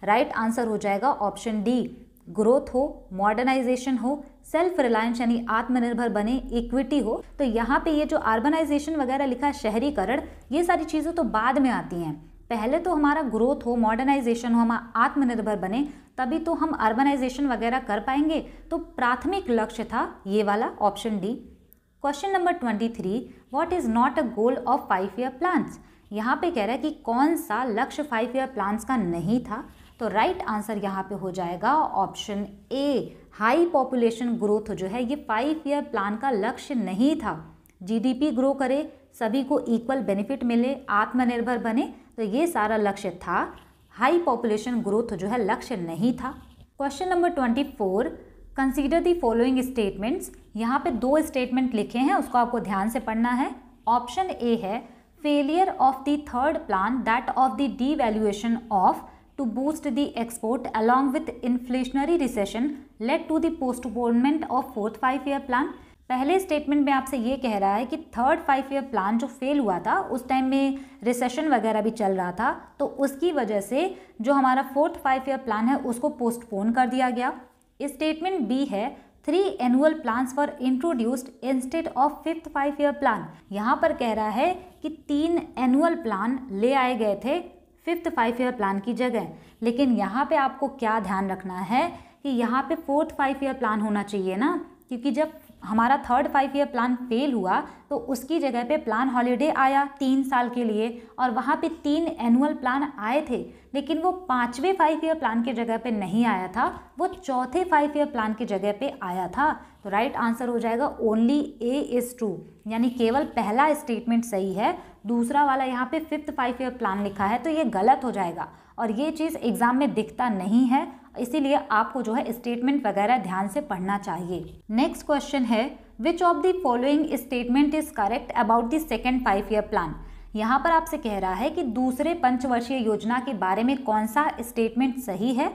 राइट आंसर हो जाएगा ऑप्शन डी, ग्रोथ हो, मॉडर्नाइजेशन हो, सेल्फ रिलायंस यानी आत्मनिर्भर बने, इक्विटी हो। तो यहाँ पे ये जो अर्बनाइजेशन वगैरह लिखा है, शहरीकरण, ये सारी चीज़ें तो बाद में आती हैं। पहले तो हमारा ग्रोथ हो, मॉडर्नाइजेशन हो, हम आत्मनिर्भर बने, तभी तो हम अर्बनाइजेशन वगैरह कर पाएंगे। तो प्राथमिक लक्ष्य था ये वाला option D. Question number 23, what is not a goal of 5-ईयर plans. यहाँ पे कह रहा है कि कौन सा लक्ष्य 5-ईयर प्लान्स का नहीं था। तो राइट आंसर यहाँ पे हो जाएगा ऑप्शन ए, हाई पॉपुलेशन ग्रोथ जो है ये 5-ईयर प्लान का लक्ष्य नहीं था। जीडीपी ग्रो करे, सभी को इक्वल बेनिफिट मिले, आत्मनिर्भर बने, तो ये सारा लक्ष्य था। हाई पॉपुलेशन ग्रोथ जो है लक्ष्य नहीं था। Question number 24, consider the following statements. यहाँ पे 2 स्टेटमेंट लिखे हैं, उसको आपको ध्यान से पढ़ना है। ऑप्शन ए है, failure of the third plan that of the devaluation of to boost the export along with inflationary recession led to the postponement of 4th 5-year plan। पहले स्टेटमेंट में आपसे ये कह रहा है कि थर्ड 5-ईयर प्लान जो फेल हुआ था उस टाइम में रिसेशन वगैरह भी चल रहा था, तो उसकी वजह से जो हमारा 4th 5-ईयर प्लान है उसको पोस्टपोन कर दिया गया। स्टेटमेंट बी है, 3 annual plans were introduced instead of 5th five year plan. यहाँ पर कह रहा है कि 3 एनुअल प्लान ले आए गए थे 5th 5-ईयर प्लान की जगह। लेकिन यहाँ पे आपको क्या ध्यान रखना है कि यहाँ पे 4th 5-ईयर प्लान होना चाहिए ना, क्योंकि जब हमारा थर्ड 5-ईयर प्लान फेल हुआ तो उसकी जगह पे प्लान हॉलीडे आया 3 साल के लिए, और वहाँ पे 3 एनुअल प्लान आए थे, लेकिन वो 5वें 5-ईयर प्लान की जगह पे नहीं आया था, वो चौथे 5-ईयर प्लान की जगह पे आया था। तो राइट आंसर हो जाएगा ओनली ए इज़ ट्रू, यानी केवल पहला स्टेटमेंट सही है, दूसरा वाला यहाँ पे 5th 5-ईयर प्लान लिखा है तो ये गलत हो जाएगा, और ये चीज़ एग्जाम में दिखता नहीं है, इसीलिए आपको जो है स्टेटमेंट वगैरह ध्यान से पढ़ना चाहिए। नेक्स्ट क्वेश्चन है, which of the following statement is correct about the second five year plan. यहाँ पर आपसे कह रहा है कि दूसरे पंचवर्षीय योजना के बारे में कौन सा स्टेटमेंट सही है।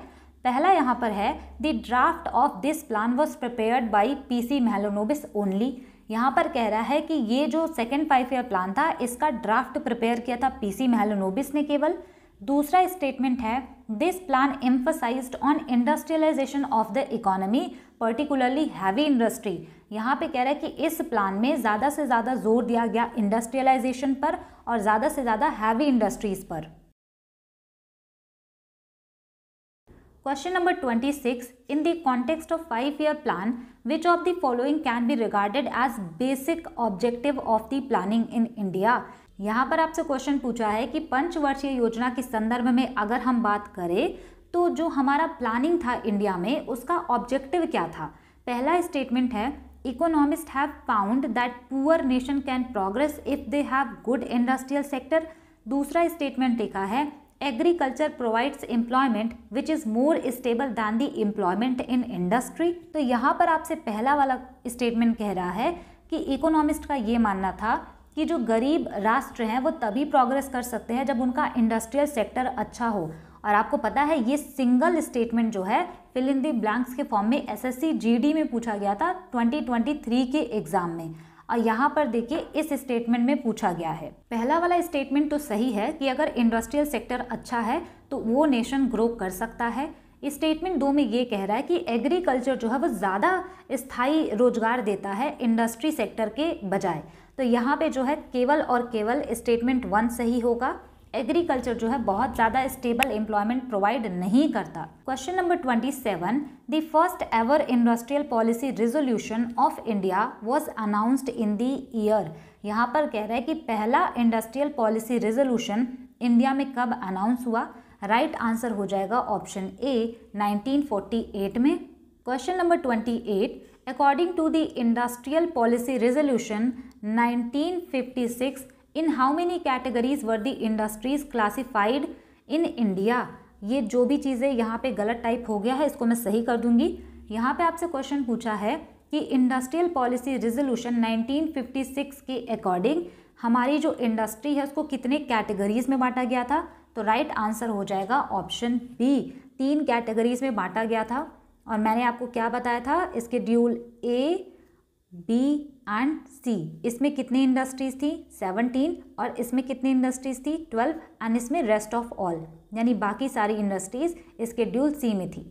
पहला यहाँ पर है, the draft of this plan was prepared by PC Mahalanobis only. यहाँ पर कह रहा है कि ये जो सेकेंड 5-ईयर प्लान था इसका ड्राफ्ट प्रिपेयर किया था पीसी मेहलनोबिस ने केवल। दूसरा स्टेटमेंट है this plan emphasized on industrialization of the economy particularly heavy industry. यहाँ पे कह रहा है कि इस प्लान में ज़्यादा से ज़्यादा जोर दिया गया इंडस्ट्रियलाइजेशन पर और ज़्यादा से ज़्यादा हैवी इंडस्ट्रीज पर। Question number 26. In the context of 5-year plan, which of the following can be regarded as basic objective of the planning in India? यहाँ पर आपसे क्वेश्चन पूछा है कि पंचवर्षीय योजना के संदर्भ में अगर हम बात करें तो जो हमारा प्लानिंग था इंडिया में उसका ऑब्जेक्टिव क्या था। पहला स्टेटमेंट है economist have found that poor nation can progress if they have good industrial sector. दूसरा स्टेटमेंट लिखा है agriculture provides employment which is more stable then the employment in industry. तो यहाँ पर आपसे पहला वाला स्टेटमेंट कह रहा है कि इकोनॉमिस्ट का ये मानना था कि जो गरीब राष्ट्र हैं वो तभी प्रोग्रेस कर सकते हैं जब उनका इंडस्ट्रियल सेक्टर अच्छा हो। और आपको पता है ये सिंगल स्टेटमेंट जो है फिल इन द ब्लैंक्स के फॉर्म में एसएससी जीडी में पूछा गया था 2023 के एग्जाम में, और यहाँ पर देखिए इस स्टेटमेंट में पूछा गया है। पहला वाला स्टेटमेंट तो सही है कि अगर इंडस्ट्रियल सेक्टर अच्छा है तो वो नेशन ग्रो कर सकता है। स्टेटमेंट 2 में ये कह रहा है कि एग्रीकल्चर जो है वो ज़्यादा स्थायी रोजगार देता है इंडस्ट्री सेक्टर के बजाय। तो यहाँ पे जो है केवल और केवल स्टेटमेंट 1 सही होगा। एग्रीकल्चर जो है बहुत ज़्यादा स्टेबल एम्प्लॉयमेंट प्रोवाइड नहीं करता। Question number 27. The first ever industrial policy resolution of India was announced in the year. यहाँ पर कह रहा है कि पहला इंडस्ट्रियल पॉलिसी रेजोल्यूशन इंडिया में कब अनाउंस हुआ। राइट आंसर हो जाएगा ऑप्शन ए 1948 में। Question number 28. According to the industrial policy resolution 1956 in how many categories were the industries classified in India. ये जो भी चीज़ें यहाँ पे गलत टाइप हो गया है इसको मैं सही कर दूंगी। यहाँ पे आपसे क्वेश्चन पूछा है कि इंडस्ट्रियल पॉलिसी रेजोल्यूशन 1956 के अकॉर्डिंग हमारी जो इंडस्ट्री है उसको कितने कैटेगरीज में बांटा गया था। तो राइट आंसर हो जाएगा ऑप्शन बी 3 कैटेगरीज में बांटा गया था। और मैंने आपको क्या बताया था, शेड्यूल ए, बी एंड सी, इसमें कितनी इंडस्ट्रीज थी 17 और इसमें कितनी इंडस्ट्रीज थी 12 एंड इसमें रेस्ट ऑफ ऑल यानी बाकी सारी इंडस्ट्रीज शेड्यूल सी में थी।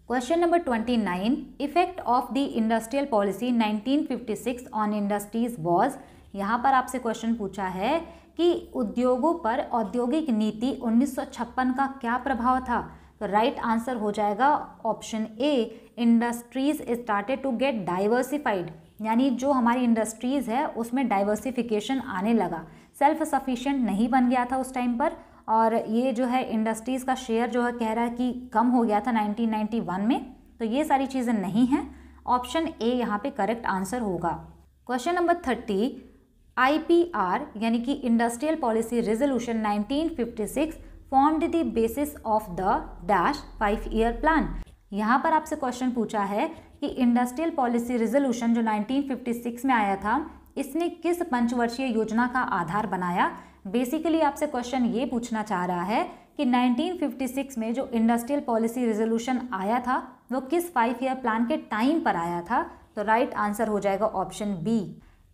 Question number 29. Effect of the industrial policy 1956 on industries was. यहाँ पर आपसे क्वेश्चन पूछा है कि उद्योगों पर औद्योगिक नीति 1956 का क्या प्रभाव था। तो राइट आंसर हो जाएगा option A industries started to get diversified, यानी जो हमारी इंडस्ट्रीज़ है उसमें डाइवर्सिफिकेशन आने लगा। सेल्फ सफिशिएंट नहीं बन गया था उस टाइम पर, और ये जो है इंडस्ट्रीज़ का शेयर जो है कह रहा है कि कम हो गया था 1991 में। तो ये सारी चीज़ें नहीं हैं। ऑप्शन ए यहाँ पे करेक्ट आंसर होगा। Question number 30. IPR यानी कि industrial policy resolution 1956 formed the basis of the dash 5-year plan. यहाँ पर आपसे क्वेश्चन पूछा है कि इंडस्ट्रियल पॉलिसी रेजोल्यूशन जो 1956 में आया था इसने किस पंचवर्षीय योजना का आधार बनाया। बेसिकली आपसे क्वेश्चन ये पूछना चाह रहा है कि 1956 में जो इंडस्ट्रियल पॉलिसी रेजोल्यूशन आया था वो किस 5-year प्लान के टाइम पर आया था। तो राइट आंसर हो जाएगा option B.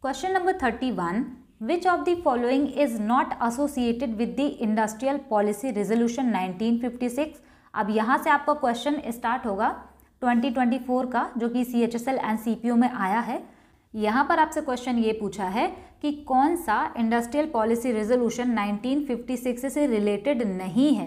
Question number 31. Which of the following is not associated with the industrial policy resolution 1956। अब यहाँ से आपका क्वेश्चन स्टार्ट होगा 2024 का, जो कि CHSL एंड CPO में आया है। यहाँ पर आपसे क्वेश्चन ये पूछा है कि कौन सा इंडस्ट्रियल पॉलिसी रेजोल्यूशन 1956 से रिलेटेड नहीं है।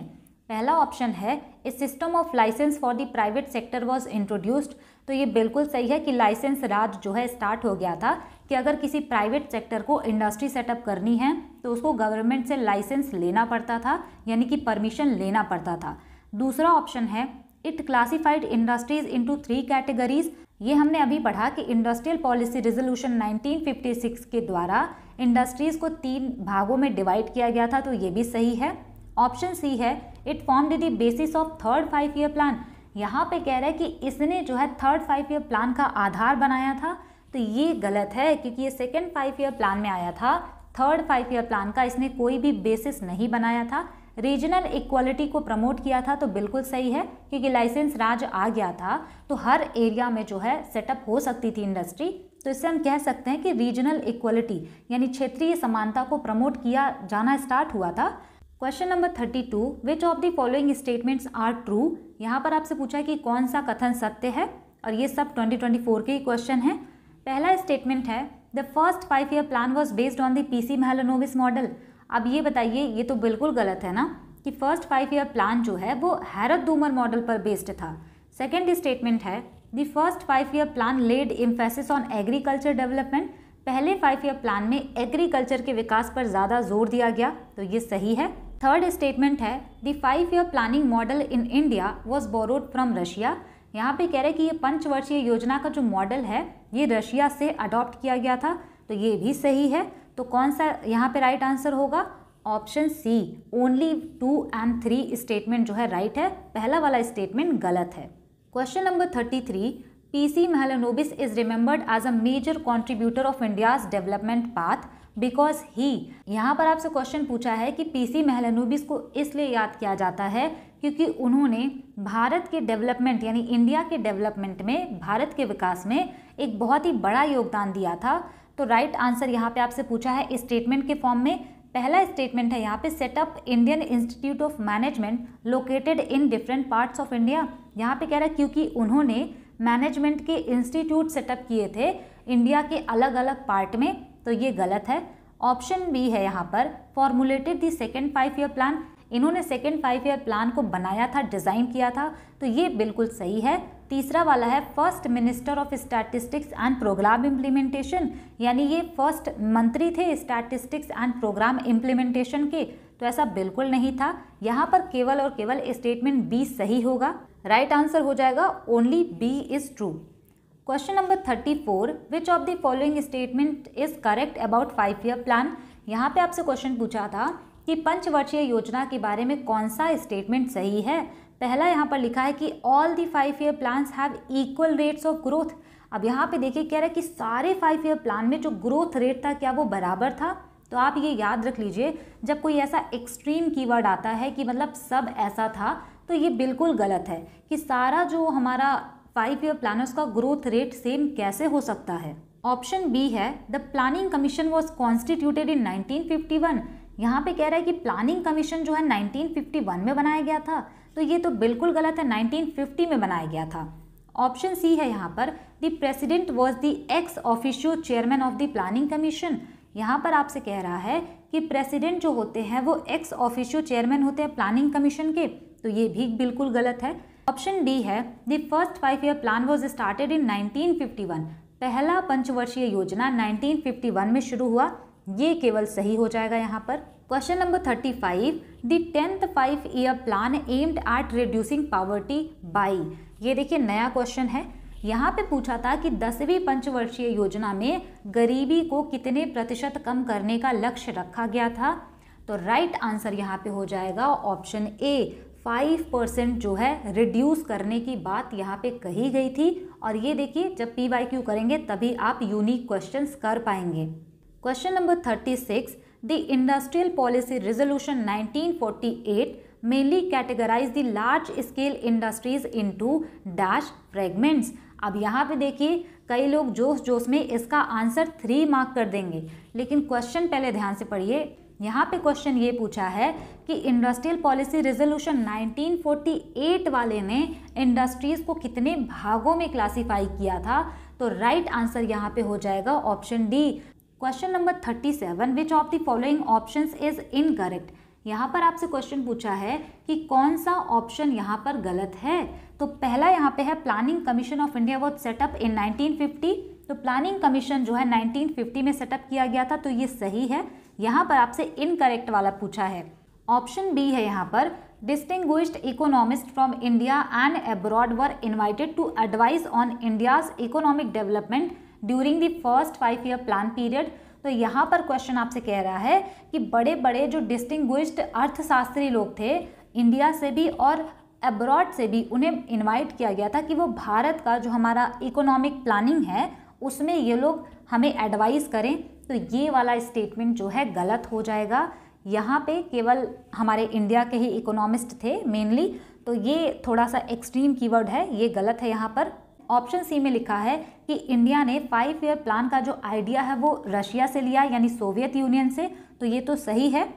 पहला ऑप्शन है a system of license for the private sector was introduced. तो ये बिल्कुल सही है कि लाइसेंस राज जो है स्टार्ट हो गया था कि अगर किसी प्राइवेट सेक्टर को इंडस्ट्री सेटअप करनी है तो उसको गवर्नमेंट से लाइसेंस लेना पड़ता था, यानी कि परमिशन लेना पड़ता था। दूसरा ऑप्शन है it classified industries into 3 categories. ये हमने अभी पढ़ा कि इंडस्ट्रियल पॉलिसी रेजोल्यूशन 1956 के द्वारा इंडस्ट्रीज को 3 भागों में डिवाइड किया गया था, तो ये भी सही है। ऑप्शन सी है it formed the basis of 3rd 5-year plan. यहाँ पे कह रहा है कि इसने जो है 3rd 5-year प्लान का आधार बनाया था, तो ये गलत है क्योंकि ये 2nd 5-year प्लान में आया था। 3rd 5-year प्लान का इसने कोई भी बेसिस नहीं बनाया था। रीजनल इक्वालिटी को प्रमोट किया था, तो बिल्कुल सही है क्योंकि लाइसेंस राज आ गया था तो हर एरिया में जो है सेटअप हो सकती थी इंडस्ट्री। तो इससे हम कह सकते हैं कि रीजनल इक्वालिटी यानी क्षेत्रीय समानता को प्रमोट किया जाना स्टार्ट हुआ था। Question number 32, which of the following statements are true. यहाँ पर आपसे पूछा कि कौन सा कथन सत्य है, और ये सब 2024 के क्वेश्चन है। पहला स्टेटमेंट है the first 5 year plan was based on the PC Mahalanobis model. अब ये बताइए, ये तो बिल्कुल गलत है ना, कि फर्स्ट 5 ईयर प्लान जो है वो हैरत दूमर मॉडल पर बेस्ड था। सेकेंड स्टेटमेंट है the first 5 year plan led emphasis on agriculture development. पहले 5 ईयर प्लान में एग्रीकल्चर के विकास पर ज़्यादा जोर दिया गया, तो ये सही है। थर्ड स्टेटमेंट है the 5 year planning model in India was borrowed from Russia. यहाँ पे कह रहे हैं कि ये पंचवर्षीय योजना का जो मॉडल है ये रशिया से अडॉप्ट किया गया था, तो ये भी सही है। तो कौन सा यहाँ पे राइट आंसर होगा? Option C, only 2 and 3 statement जो है राइट है, पहला वाला स्टेटमेंट गलत है। Question number 33, PC Mahalanobis is remembered as a major contributor of India's development path because he. यहाँ पर आपसे क्वेश्चन पूछा है कि पीसी महलनोबिस को इसलिए याद किया जाता है क्योंकि उन्होंने भारत के डेवलपमेंट यानी इंडिया के डेवलपमेंट में, भारत के विकास में एक बहुत ही बड़ा योगदान दिया था। तो राइट आंसर यहाँ पे आपसे पूछा है स्टेटमेंट के फॉर्म में। पहला स्टेटमेंट है यहाँ पे setup Indian institute of management located in different parts of India. यहाँ पे कह रहा है क्योंकि उन्होंने मैनेजमेंट के इंस्टीट्यूट सेटअप किए थे इंडिया के अलग अलग पार्ट में, तो ये गलत है। ऑप्शन बी है यहाँ पर formulated the second 5 year plan. इन्होंने सेकेंड 5 ईयर प्लान को बनाया था, डिज़ाइन किया था, तो ये बिल्कुल सही है। तीसरा वाला है first minister of statistics and programme implementation, यानी ये फर्स्ट मंत्री थे स्टैटिस्टिक्स एंड प्रोग्राम इम्प्लीमेंटेशन के, तो ऐसा बिल्कुल नहीं था। यहाँ पर केवल और केवल स्टेटमेंट बी सही होगा, राइट आंसर हो जाएगा only B is true. Question number 34, which of the following statement is correct about 5 year plan. यहाँ पे आपसे क्वेश्चन पूछा था कि पंचवर्षीय योजना के बारे में कौन सा स्टेटमेंट सही है। पहला यहाँ पर लिखा है कि all the 5 year plans have equal rates of growth. अब यहाँ पे देखिए कह रहा है कि सारे 5 ईयर प्लान में जो ग्रोथ रेट था क्या वो बराबर था। तो आप ये याद रख लीजिए, जब कोई ऐसा एक्सट्रीम कीवर्ड आता है कि मतलब सब ऐसा था, तो ये बिल्कुल गलत है कि सारा जो हमारा 5 ईयर प्लान है उसका ग्रोथ रेट सेम कैसे हो सकता है। ऑप्शन बी है the planning commission was constituted इन 1951। यहाँ पे कह रहा है कि प्लानिंग कमीशन जो है 1951 में बनाया गया था, तो ये तो बिल्कुल गलत है, 1950 में बनाया गया था। ऑप्शन सी है यहाँ पर the president was the ex officio chairman of the planning commission. यहाँ पर आपसे कह रहा है कि प्रेसिडेंट जो होते हैं वो एक्स ऑफिशियो चेयरमैन होते हैं प्लानिंग कमीशन के, तो ये भी बिल्कुल गलत है। ऑप्शन डी है the first 5 year plan was started in 1951। पहला पंचवर्षीय योजना 1951 में शुरू हुआ, ये केवल सही हो जाएगा यहाँ पर। Question number 35, the 10th 5 year plan aimed at reducing poverty by. ये देखिए नया क्वेश्चन है। यहाँ पे पूछा था कि 10वीं पंचवर्षीय योजना में गरीबी को कितने प्रतिशत कम करने का लक्ष्य रखा गया था। तो राइट आंसर यहाँ पे हो जाएगा ऑप्शन ए, 5% जो है रिड्यूस करने की बात यहाँ पे कही गई थी। और ये देखिए जब PYQ करेंगे तभी आप यूनिक क्वेश्चंस कर पाएंगे। Question number 36, the industrial policy resolution 1948 mainly categorise the large scale industries into dash fragments. अब यहाँ पे देखिए कई लोग जोश जोश में इसका आंसर 3 मार्क कर देंगे, लेकिन क्वेश्चन पहले ध्यान से पढ़िए। यहाँ पे क्वेश्चन ये पूछा है कि इंडस्ट्रियल पॉलिसी रेजोल्यूशन 1948 वाले ने इंडस्ट्रीज को कितने भागों में क्लासिफाई किया था। तो राइट आंसर यहाँ पे हो जाएगा option D. Question number 37, which of the following options is incorrect. यहाँ पर आपसे क्वेश्चन पूछा है कि कौन सा ऑप्शन यहाँ पर गलत है। तो पहला यहाँ पे है planning commission of India was set up in 1950। तो प्लानिंग कमीशन जो है 1950 में सेटअप किया गया था, तो ये सही है। यहाँ पर आपसे इनकरेक्ट वाला पूछा है। ऑप्शन बी है यहाँ पर distinguished economist from India and abroad were invited to advise on India's economic development during the first 5 year plan period. तो यहाँ पर क्वेश्चन आपसे कह रहा है कि बड़े बड़े जो डिस्टिंग्विश्ड अर्थशास्त्री लोग थे इंडिया से भी और अब्रॉड से भी, उन्हें इनवाइट किया गया था कि वो भारत का जो हमारा इकोनॉमिक प्लानिंग है उसमें ये लोग हमें एडवाइस करें। तो ये वाला स्टेटमेंट जो है गलत हो जाएगा। यहाँ पे केवल हमारे इंडिया के ही इकोनॉमिस्ट थे मेनली, तो ये थोड़ा सा एक्सट्रीम कीवर्ड है, ये गलत है यहाँ पर। ऑप्शन सी में लिखा है कि इंडिया ने 5 ईयर प्लान का जो आइडिया है वो रशिया से लिया, यानी सोवियत यूनियन से, तो ये तो सही है।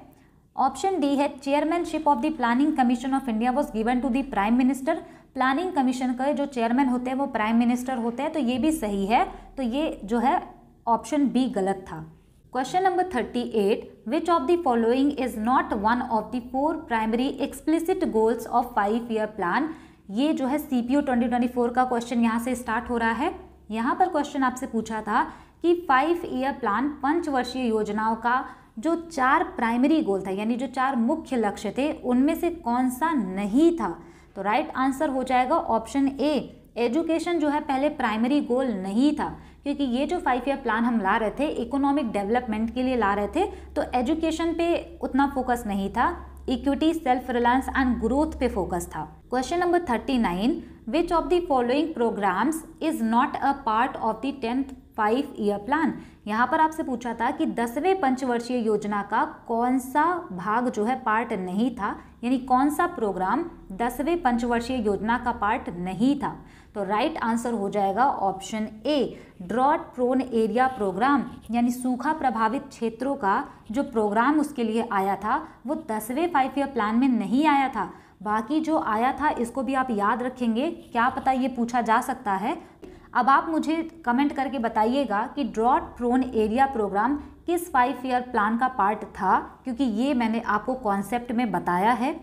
ऑप्शन डी है chairmanship of the planning commission of India was given to the prime minister. Planning commission का जो चेयरमैन होते हैं वो प्राइम मिनिस्टर होते हैं, तो ये भी सही है। तो ये जो है ऑप्शन बी गलत था। Question number 38, which of the following is not one of the 4 primary explicit goals of 5 year plan. ये जो है CPO 2024 का क्वेश्चन यहाँ से स्टार्ट हो रहा है। यहाँ पर क्वेश्चन आपसे पूछा था कि 5 ईयर प्लान पंचवर्षीय योजनाओं का जो 4 प्राइमरी गोल था, यानी जो 4 मुख्य लक्ष्य थे, उनमें से कौन सा नहीं था। तो राइट आंसर हो जाएगा ऑप्शन ए, एजुकेशन जो है पहले प्राइमरी गोल नहीं था, क्योंकि ये जो 5 ईयर प्लान हम ला रहे थे इकोनॉमिक डेवलपमेंट के लिए ला रहे थे, तो एजुकेशन पे उतना फोकस नहीं था, equity, self reliance and growth पे फोकस था। Question number 39, which of the following programmes is not a part of the 10th 5 year plan. यहाँ पर आपसे पूछा था कि 10वें पंचवर्षीय योजना का कौन सा भाग जो है पार्ट नहीं था, यानी कौन सा प्रोग्राम 10वें पंचवर्षीय योजना का पार्ट नहीं था। तो राइट आंसर हो जाएगा option A, drought prone area programme, यानी सूखा प्रभावित क्षेत्रों का जो प्रोग्राम उसके लिए आया था वो 10वें 5 ईयर प्लान में नहीं आया था। बाकी जो आया था इसको भी आप याद रखेंगे, क्या पता ये पूछा जा सकता है। अब आप मुझे कमेंट करके बताइएगा कि ड्रॉट प्रोन एरिया प्रोग्राम किस 5 ईयर प्लान का पार्ट था, क्योंकि ये मैंने आपको कॉन्सेप्ट में बताया है।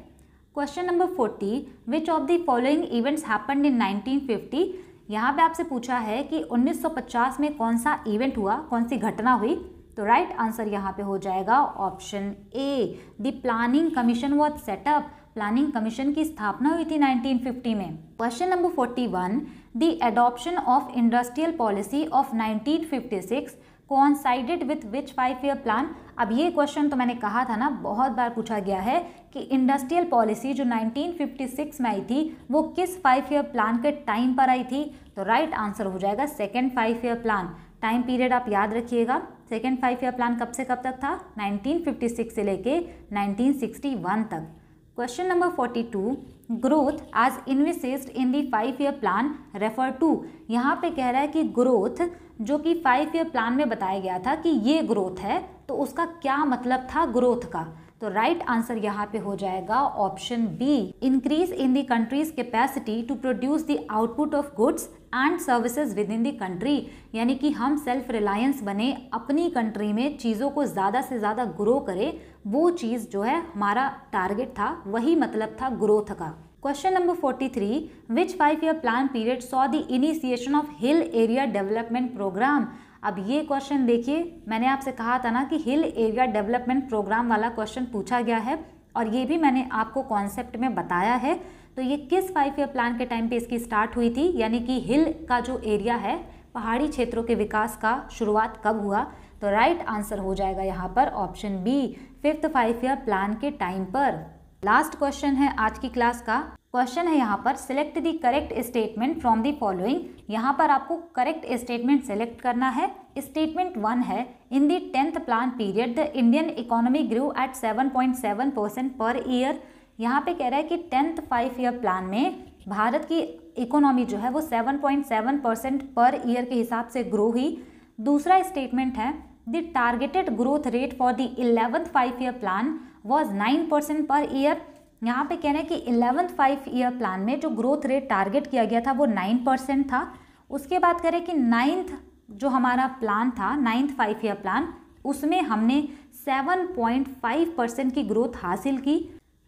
Question number 40, which of the following events happened in 1950। यहाँ पे आपसे पूछा है कि 1950 में कौन सा इवेंट हुआ, कौन सी घटना हुई। तो राइट आंसर यहाँ पे हो जाएगा option A, the planning commission was setup. Planning commission की स्थापना हुई थी 1950 में। Question number 41, the adoption of industrial policy of 1956 coincided with which 5 year plan. अब ये क्वेश्चन तो मैंने कहा था ना, बहुत बार पूछा गया है कि इंडस्ट्रियल पॉलिसी जो 1956 में आई थी वो किस 5 ईयर प्लान के टाइम पर आई थी। तो राइट आंसर हो जाएगा second 5 year plan. Time period आप याद रखिएगा, सेकेंड 5 ईयर प्लान कब से कब तक था, 1956 से लेके 1961 तक। Question number 42, growth as envisaged in the 5 year plan refer to. यहाँ पे कह रहा है कि ग्रोथ जो कि 5 ईयर प्लान में बताया गया था कि ये ग्रोथ है, तो उसका क्या मतलब था ग्रोथ का। तो राइट आंसर यहाँ पे हो जाएगा option B, increase in the country's capacity to produce the output of goods and services within the country. यानी कि हम सेल्फ रिलायंस बने, अपनी कंट्री में चीज़ों को ज़्यादा से ज़्यादा ग्रो करें, वो चीज़ जो है हमारा टारगेट था, वही मतलब था ग्रोथ का। Question number 43, which 5 year plan period saw the initiation of hill area development programme. अब ये क्वेश्चन देखिए, मैंने आपसे कहा था ना कि हिल एरिया डेवलपमेंट प्रोग्राम वाला क्वेश्चन पूछा गया है, और ये भी मैंने आपको कॉन्सेप्ट में बताया है। तो ये किस 5 ईयर प्लान के टाइम पे इसकी स्टार्ट हुई थी, यानी कि हिल का जो एरिया है, पहाड़ी क्षेत्रों के विकास का शुरुआत कब हुआ। तो राइट आंसर हो जाएगा यहाँ पर option B, 5th 5 year plan के टाइम पर। लास्ट क्वेश्चन है आज की क्लास का। क्वेश्चन है यहाँ पर, select the correct statement from the following. यहाँ पर आपको करेक्ट स्टेटमेंट सेलेक्ट करना है। स्टेटमेंट 1 है, in the 10th plan period the Indian economy grew at 7.7% per year. यहाँ पे कह रहा है कि 10th 5 ईयर प्लान में भारत की इकोनॉमी जो है वो 7.7% पर ईयर के हिसाब से ग्रो हुई। दूसरा स्टेटमेंट है, the targeted growth rate for the 11th 5 year plan was 9% per year. यहाँ पे कह रहे हैं कि 11th 5 ईयर प्लान में जो ग्रोथ रेट टारगेट किया गया था वो 9% था। उसके बाद कह रहे हैं कि 9th जो हमारा प्लान था, 9th 5 ईयर प्लान, उसमें हमने 7.5% की ग्रोथ हासिल की।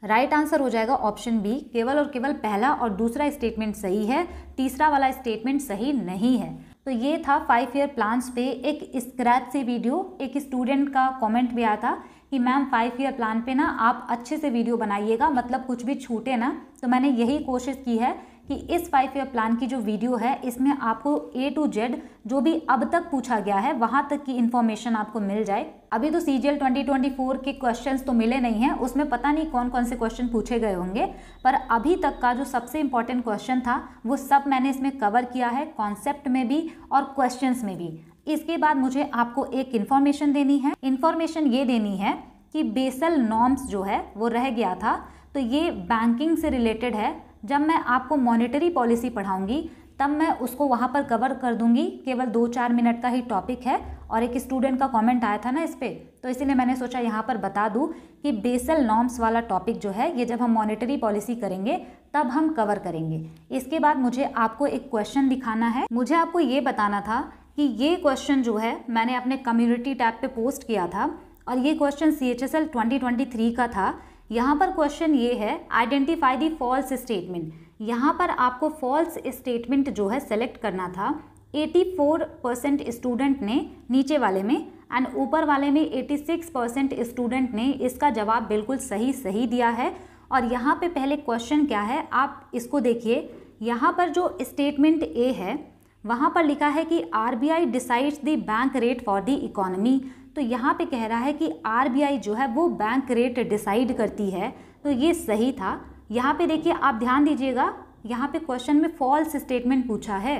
राइट आंसर हो जाएगा ऑप्शन बी, केवल और केवल पहला और दूसरा स्टेटमेंट सही है, तीसरा वाला स्टेटमेंट सही नहीं है। तो ये था 5 ईयर प्लान्स पे एक स्क्रैच से वीडियो। एक स्टूडेंट का कमेंट भी आया था कि मैम 5 ईयर प्लान पे ना आप अच्छे से वीडियो बनाइएगा, मतलब कुछ भी छूटे ना। तो मैंने यही कोशिश की है कि इस 5 ईयर प्लान की जो वीडियो है इसमें आपको A to Z जो भी अब तक पूछा गया है वहाँ तक की इन्फॉर्मेशन आपको मिल जाए। अभी तो CGL 2024 के क्वेश्चंस तो मिले नहीं हैं, उसमें पता नहीं कौन कौन से क्वेश्चन पूछे गए होंगे, पर अभी तक का जो सबसे इम्पोर्टेंट क्वेश्चन था वो सब मैंने इसमें कवर किया है, कॉन्सेप्ट में भी और क्वेश्चंस में भी। इसके बाद मुझे आपको एक इन्फॉर्मेशन देनी है। इन्फॉर्मेशन ये देनी है कि बेसल नॉर्म्स जो है वो रह गया था, तो ये बैंकिंग से रिलेटेड है। जब मैं आपको मॉनेटरी पॉलिसी पढ़ाऊंगी तब मैं उसको वहाँ पर कवर कर दूंगी। केवल 2-4 मिनट का ही टॉपिक है और एक स्टूडेंट का कमेंट आया था ना इस पर, तो इसीलिए मैंने सोचा यहाँ पर बता दूँ कि बेसल नॉर्म्स वाला टॉपिक जो है ये जब हम मॉनेटरी पॉलिसी करेंगे तब हम कवर करेंगे। इसके बाद मुझे आपको एक क्वेश्चन दिखाना है। मुझे आपको ये बताना था कि ये क्वेश्चन जो है मैंने अपने कम्युनिटी टैब पे पोस्ट किया था और ये क्वेश्चन CHSL 2023 का था। यहाँ पर क्वेश्चन ये है, आइडेंटिफाई द फॉल्स स्टेटमेंट। यहाँ पर आपको फॉल्स स्टेटमेंट जो है सेलेक्ट करना था। 84% स्टूडेंट ने नीचे वाले में एंड ऊपर वाले में 86% स्टूडेंट ने इसका जवाब बिल्कुल सही दिया है। और यहाँ पे पहले क्वेश्चन क्या है आप इसको देखिए। यहाँ पर जो स्टेटमेंट ए है वहाँ पर लिखा है कि RBI decides the bank rate for the economy. तो यहाँ पे कह रहा है कि RBI जो है वो बैंक रेट डिसाइड करती है, तो ये सही था। यहाँ पे देखिए आप ध्यान दीजिएगा, यहाँ पे क्वेश्चन में फॉल्स स्टेटमेंट पूछा है।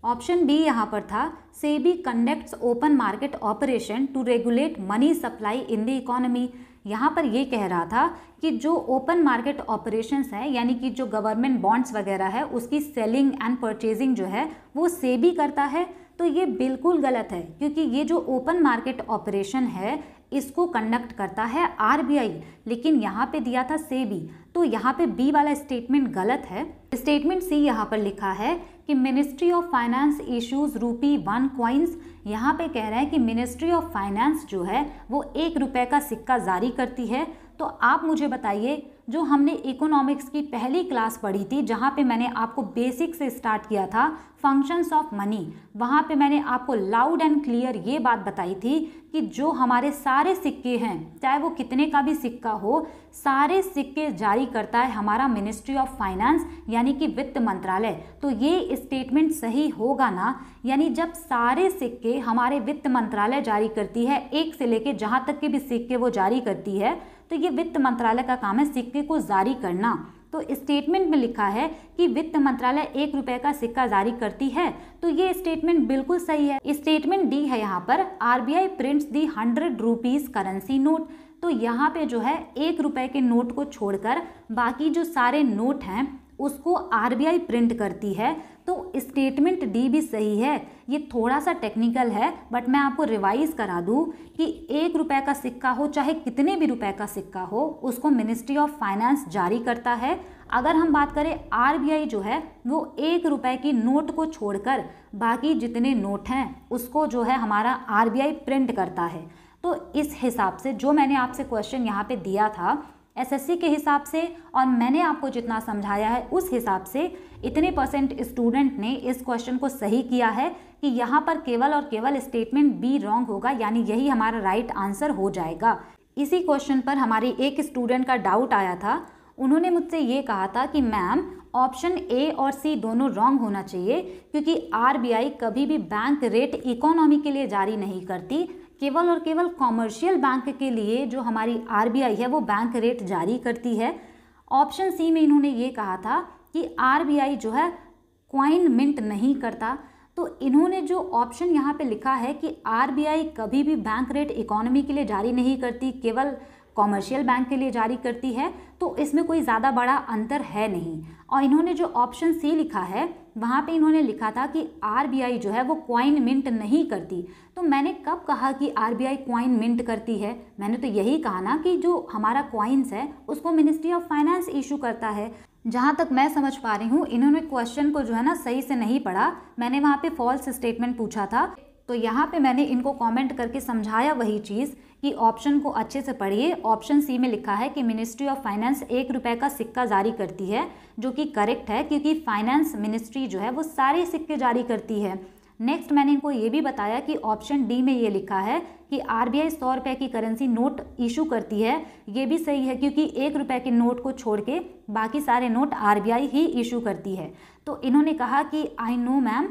ऑप्शन बी यहाँ पर था, SEBI conducts open market operation to regulate money supply in the economy. यहाँ पर ये कह रहा था कि जो ओपन मार्केट ऑपरेशंस है यानी कि जो गवर्नमेंट बॉन्ड्स वगैरह है उसकी सेलिंग एंड परचेजिंग जो है वो सेबी करता है। तो ये बिल्कुल गलत है, क्योंकि ये जो ओपन मार्केट ऑपरेशन है इसको कंडक्ट करता है RBI, लेकिन यहाँ पे दिया था सेबी, तो यहाँ पे बी वाला स्टेटमेंट गलत है। स्टेटमेंट सी यहाँ पर लिखा है कि ministry of finance issues ₹1 coins. यहाँ पे कह रहा है कि मिनिस्ट्री ऑफ फाइनेंस जो है वो ₹1 का सिक्का जारी करती है। तो आप मुझे बताइए, जो हमने इकोनॉमिक्स की पहली क्लास पढ़ी थी जहाँ पे मैंने आपको बेसिक से स्टार्ट किया था फंक्शंस ऑफ मनी, वहाँ पे मैंने आपको लाउड एंड क्लियर ये बात बताई थी कि जो हमारे सारे सिक्के हैं, चाहे वो कितने का भी सिक्का हो, सारे सिक्के जारी करता है हमारा मिनिस्ट्री ऑफ फाइनेंस यानी कि वित्त मंत्रालय। तो ये स्टेटमेंट सही होगा ना, यानी जब सारे सिक्के हमारे वित्त मंत्रालय जारी करती है, एक से लेके जहाँ तक के भी सिक्के वो जारी करती है, तो ये वित्त मंत्रालय का काम है सिक्के को जारी करना। तो स्टेटमेंट में लिखा है कि वित्त मंत्रालय ₹1 का सिक्का जारी करती है, तो ये स्टेटमेंट बिल्कुल सही है। स्टेटमेंट डी है यहाँ पर, RBI प्रिंट्स दी 100 रुपीज करेंसी नोट। तो यहाँ पे जो है ₹1 के नोट को छोड़कर बाकी जो सारे नोट हैं उसको RBI प्रिंट करती है। तो स्टेटमेंट डी भी सही है। ये थोड़ा सा टेक्निकल है बट मैं आपको रिवाइज करा दूं कि ₹1 का सिक्का हो चाहे कितने भी रुपए का सिक्का हो, उसको मिनिस्ट्री ऑफ फाइनेंस जारी करता है। अगर हम बात करें RBI जो है वो ₹1 की नोट को छोड़कर बाकी जितने नोट हैं उसको जो है हमारा RBI प्रिंट करता है। तो इस हिसाब से जो मैंने आपसे क्वेश्चन यहाँ पे दिया था SSC के हिसाब से और मैंने आपको जितना समझाया है उस हिसाब से इतने % स्टूडेंट ने इस क्वेश्चन को सही किया है कि यहाँ पर केवल और केवल स्टेटमेंट बी रॉन्ग होगा, यानी यही हमारा राइट आंसर हो जाएगा। इसी क्वेश्चन पर हमारे एक स्टूडेंट का डाउट आया था। उन्होंने मुझसे ये कहा था कि मैम ऑप्शन ए और सी दोनों रॉन्ग होना चाहिए, क्योंकि RBI कभी भी बैंक रेट इकोनॉमी के लिए जारी नहीं करती, केवल और केवल कॉमर्शियल बैंक के लिए जो हमारी RBI है वो बैंक रेट जारी करती है। ऑप्शन सी में इन्होंने ये कहा था कि RBI जो है कॉइन मिंट नहीं करता। तो इन्होंने जो ऑप्शन यहाँ पे लिखा है कि RBI कभी भी बैंक रेट इकोनॉमी के लिए जारी नहीं करती, केवल कॉमर्शियल बैंक के लिए जारी करती है, तो इसमें कोई ज़्यादा बड़ा अंतर है नहीं। और इन्होंने जो ऑप्शन सी लिखा है वहाँ पे इन्होंने लिखा था कि RBI जो है वो कॉइन मिंट नहीं करती। तो मैंने कब कहा कि RBI कॉइन मिंट करती है? मैंने तो यही कहा ना कि जो हमारा कॉइन्स है उसको मिनिस्ट्री ऑफ फाइनेंस इशू करता है। जहाँ तक मैं समझ पा रही हूँ इन्होंने क्वेश्चन को जो है ना सही से नहीं पढ़ा। मैंने वहाँ पे फॉल्स स्टेटमेंट पूछा था, तो यहाँ पे मैंने इनको कमेंट करके समझाया वही चीज़ कि ऑप्शन को अच्छे से पढ़िए। ऑप्शन सी में लिखा है कि मिनिस्ट्री ऑफ फाइनेंस ₹1 का सिक्का जारी करती है, जो कि करेक्ट है क्योंकि फाइनेंस मिनिस्ट्री जो है वो सारे सिक्के जारी करती है। नेक्स्ट मैंने इनको ये भी बताया कि ऑप्शन डी में ये लिखा है कि RBI ₹100 की करेंसी नोट इशू करती है। ये भी सही है क्योंकि ₹1 के नोट को छोड़ के बाकी सारे नोट RBI ही इशू करती है। तो इन्होंने कहा कि आई नो मैम,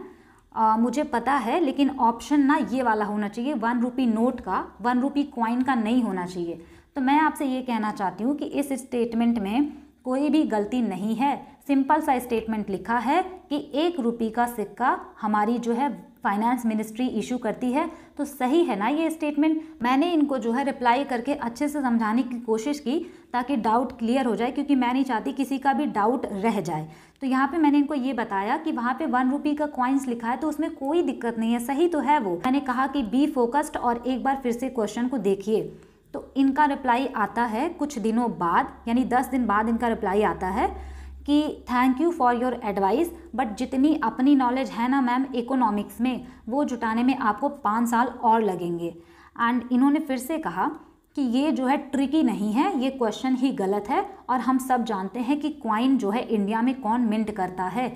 मुझे पता है, लेकिन ऑप्शन ना ये वाला होना चाहिए, ₹1 नोट का, ₹1 कॉइन का नहीं होना चाहिए। तो मैं आपसे ये कहना चाहती हूँ कि इस स्टेटमेंट में कोई भी गलती नहीं है। सिंपल सा स्टेटमेंट लिखा है कि ₹1 का सिक्का हमारी जो है फाइनेंस मिनिस्ट्री इशू करती है। तो सही है ना ये स्टेटमेंट? मैंने इनको जो है रिप्लाई करके अच्छे से समझाने की कोशिश की ताकि डाउट क्लियर हो जाए, क्योंकि मैं नहीं चाहती किसी का भी डाउट रह जाए। तो यहाँ पे मैंने इनको ये बताया कि वहाँ पे 1 रुपये का कॉइन्स लिखा है तो उसमें कोई दिक्कत नहीं है, सही तो है वो। मैंने कहा कि बी फोकस्ड और एक बार फिर से क्वेश्चन को देखिए। तो इनका रिप्लाई आता है कुछ दिनों बाद, यानी 10 दिन बाद इनका रिप्लाई आता है कि thank you for your advice, but जितनी अपनी नॉलेज है ना मैम इकोनॉमिक्स में, वो जुटाने में आपको 5 साल और लगेंगे। एंड इन्होंने फिर से कहा कि ये जो है ट्रिकी नहीं है, ये क्वेश्चन ही गलत है और हम सब जानते हैं कि कॉइन जो है इंडिया में कौन मिंट करता है।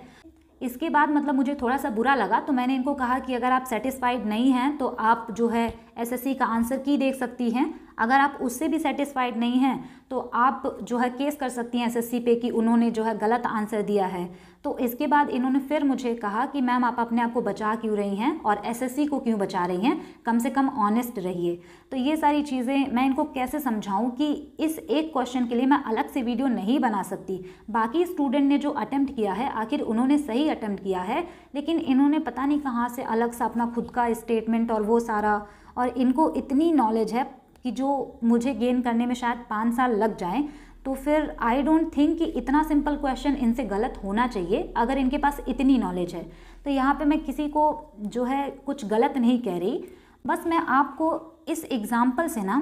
इसके बाद मतलब मुझे थोड़ा सा बुरा लगा, तो मैंने इनको कहा कि अगर आप सेटिस्फाइड नहीं हैं तो आप जो है एसएससी का आंसर की देख सकती हैं। अगर आप उससे भी सेटिस्फाइड नहीं हैं तो आप जो है केस कर सकती हैं एसएससी पे कि उन्होंने जो है गलत आंसर दिया है। तो इसके बाद इन्होंने फिर मुझे कहा कि मैम आप अपने आप को बचा क्यों रही हैं और एसएससी को क्यों बचा रही हैं, कम से कम ऑनेस्ट रहिए। तो ये सारी चीज़ें मैं इनको कैसे समझाऊं कि इस एक क्वेश्चन के लिए मैं अलग से वीडियो नहीं बना सकती। बाकी स्टूडेंट ने जो अटेम्प्ट किया है आखिर उन्होंने सही अटेम्प्ट किया है, लेकिन इन्होंने पता नहीं कहाँ से अलग से अपना खुद का स्टेटमेंट और वो सारा, और इनको इतनी नॉलेज है कि जो मुझे गेन करने में शायद 5 साल लग जाएं। तो फिर आई डोंट थिंक कि इतना सिंपल क्वेश्चन इनसे गलत होना चाहिए अगर इनके पास इतनी नॉलेज है। तो यहाँ पे मैं किसी को जो है कुछ गलत नहीं कह रही, बस मैं आपको इस एग्जाम्पल से ना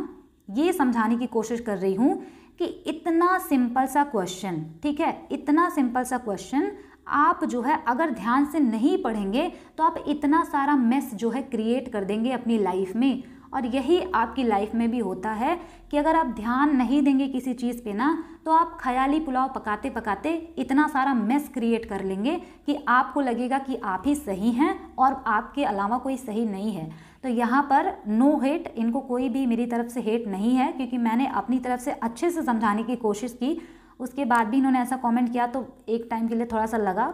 ये समझाने की कोशिश कर रही हूँ कि इतना सिंपल सा क्वेश्चन, ठीक है, इतना सिंपल सा क्वेश्चन आप जो है अगर ध्यान से नहीं पढ़ेंगे तो आप इतना सारा मेस जो है क्रिएट कर देंगे अपनी लाइफ में। और यही आपकी लाइफ में भी होता है कि अगर आप ध्यान नहीं देंगे किसी चीज़ पे ना, तो आप ख्याली पुलाव पकाते पकाते इतना सारा मेस क्रिएट कर लेंगे कि आपको लगेगा कि आप ही सही हैं और आपके अलावा कोई सही नहीं है। तो यहाँ पर नो हेट, इनको कोई भी मेरी तरफ से हेट नहीं है, क्योंकि मैंने अपनी तरफ से अच्छे से समझाने की कोशिश की। उसके बाद भी इन्होंने ऐसा कमेंट किया तो एक टाइम के लिए थोड़ा सा लगा,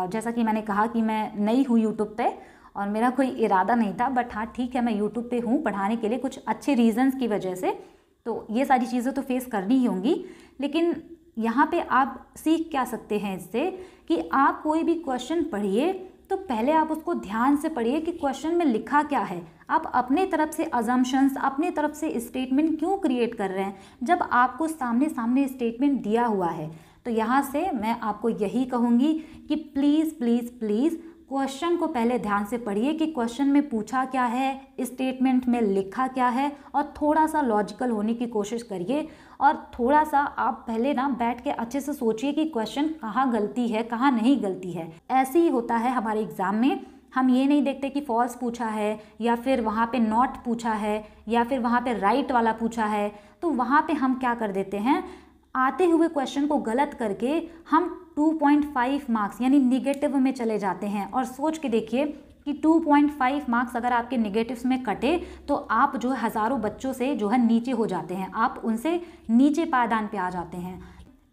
जैसा कि मैंने कहा कि मैं नई हूँ यूट्यूब पे और मेरा कोई इरादा नहीं था, बट हाँ ठीक है, मैं यूट्यूब पे हूँ पढ़ाने के लिए कुछ अच्छे रीजंस की वजह से, तो ये सारी चीज़ें तो फेस करनी ही होंगी। लेकिन यहाँ पे आप सीख क्या सकते हैं इससे कि आप कोई भी क्वेश्चन पढ़िए तो पहले आप उसको ध्यान से पढ़िए कि क्वेश्चन में लिखा क्या है। आप अपने तरफ से अजम्पशंस, अपने तरफ से स्टेटमेंट क्यों क्रिएट कर रहे हैं जब आपको सामने सामने स्टेटमेंट दिया हुआ है। तो यहाँ से मैं आपको यही कहूँगी कि प्लीज़ प्लीज़ प्लीज़ क्वेश्चन को पहले ध्यान से पढ़िए कि क्वेश्चन में पूछा क्या है, स्टेटमेंट में लिखा क्या है, और थोड़ा सा लॉजिकल होने की कोशिश करिए। और थोड़ा सा आप पहले ना बैठ के अच्छे से सोचिए कि क्वेश्चन कहाँ गलती है, कहाँ नहीं गलती है। ऐसे ही होता है हमारे एग्ज़ाम में, हम ये नहीं देखते कि फॉल्स पूछा है या फिर वहाँ पे नॉट पूछा है या फिर वहाँ पे राइट वाला पूछा है। तो वहाँ पे हम क्या कर देते हैं, आते हुए क्वेश्चन को गलत करके हम 2.5 मार्क्स यानी निगेटिव में चले जाते हैं। और सोच के देखिए कि 2.5 मार्क्स अगर आपके निगेटिव्स में कटे तो आप जो है हज़ारों बच्चों से जो है नीचे हो जाते हैं, आप उनसे नीचे पायदान पे आ जाते हैं।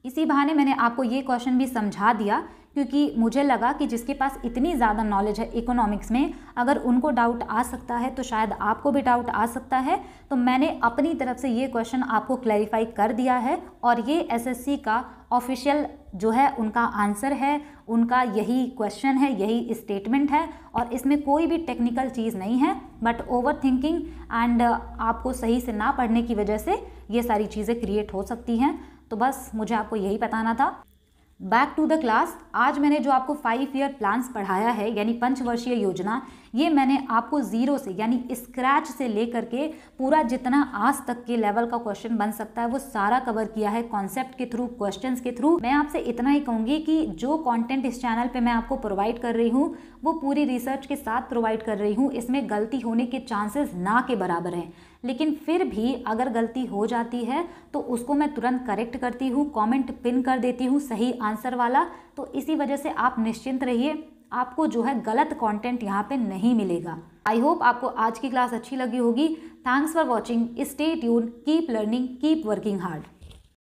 इसी बहाने मैंने आपको ये क्वेश्चन भी समझा दिया, क्योंकि मुझे लगा कि जिसके पास इतनी ज़्यादा नॉलेज है इकोनॉमिक्स में, अगर उनको डाउट आ सकता है तो शायद आपको भी डाउट आ सकता है। तो मैंने अपनी तरफ से ये क्वेश्चन आपको क्लैरिफाई कर दिया है और ये एसएससी का ऑफिशियल जो है उनका आंसर है, उनका यही क्वेश्चन है, यही स्टेटमेंट है और इसमें कोई भी टेक्निकल चीज़ नहीं है, बट ओवर थिंकिंग एंड आपको सही से ना पढ़ने की वजह से ये सारी चीज़ें क्रिएट हो सकती हैं। तो बस मुझे आपको यही बताना था। Back to the class. आज मैंने जो आपको 5 ईयर प्लान्स पढ़ाया है यानी पंचवर्षीय योजना, ये मैंने आपको ज़ीरो से यानी स्क्रैच से लेकर के पूरा जितना आज तक के लेवल का क्वेश्चन बन सकता है वो सारा कवर किया है कॉन्सेप्ट के थ्रू, क्वेश्चंस के थ्रू। मैं आपसे इतना ही कहूँगी कि जो कंटेंट इस चैनल पे मैं आपको प्रोवाइड कर रही हूँ वो पूरी रिसर्च के साथ प्रोवाइड कर रही हूँ। इसमें गलती होने के चांसेस ना के बराबर हैं, लेकिन फिर भी अगर गलती हो जाती है तो उसको मैं तुरंत करेक्ट करती हूँ, कमेंट पिन कर देती हूँ सही आंसर वाला। तो इसी वजह से आप निश्चिंत रहिए, आपको जो है गलत कंटेंट यहाँ पे नहीं मिलेगा। आई होप आपको आज की क्लास अच्छी लगी होगी। Thanks for watching, stay tune, keep learning, keep working hard.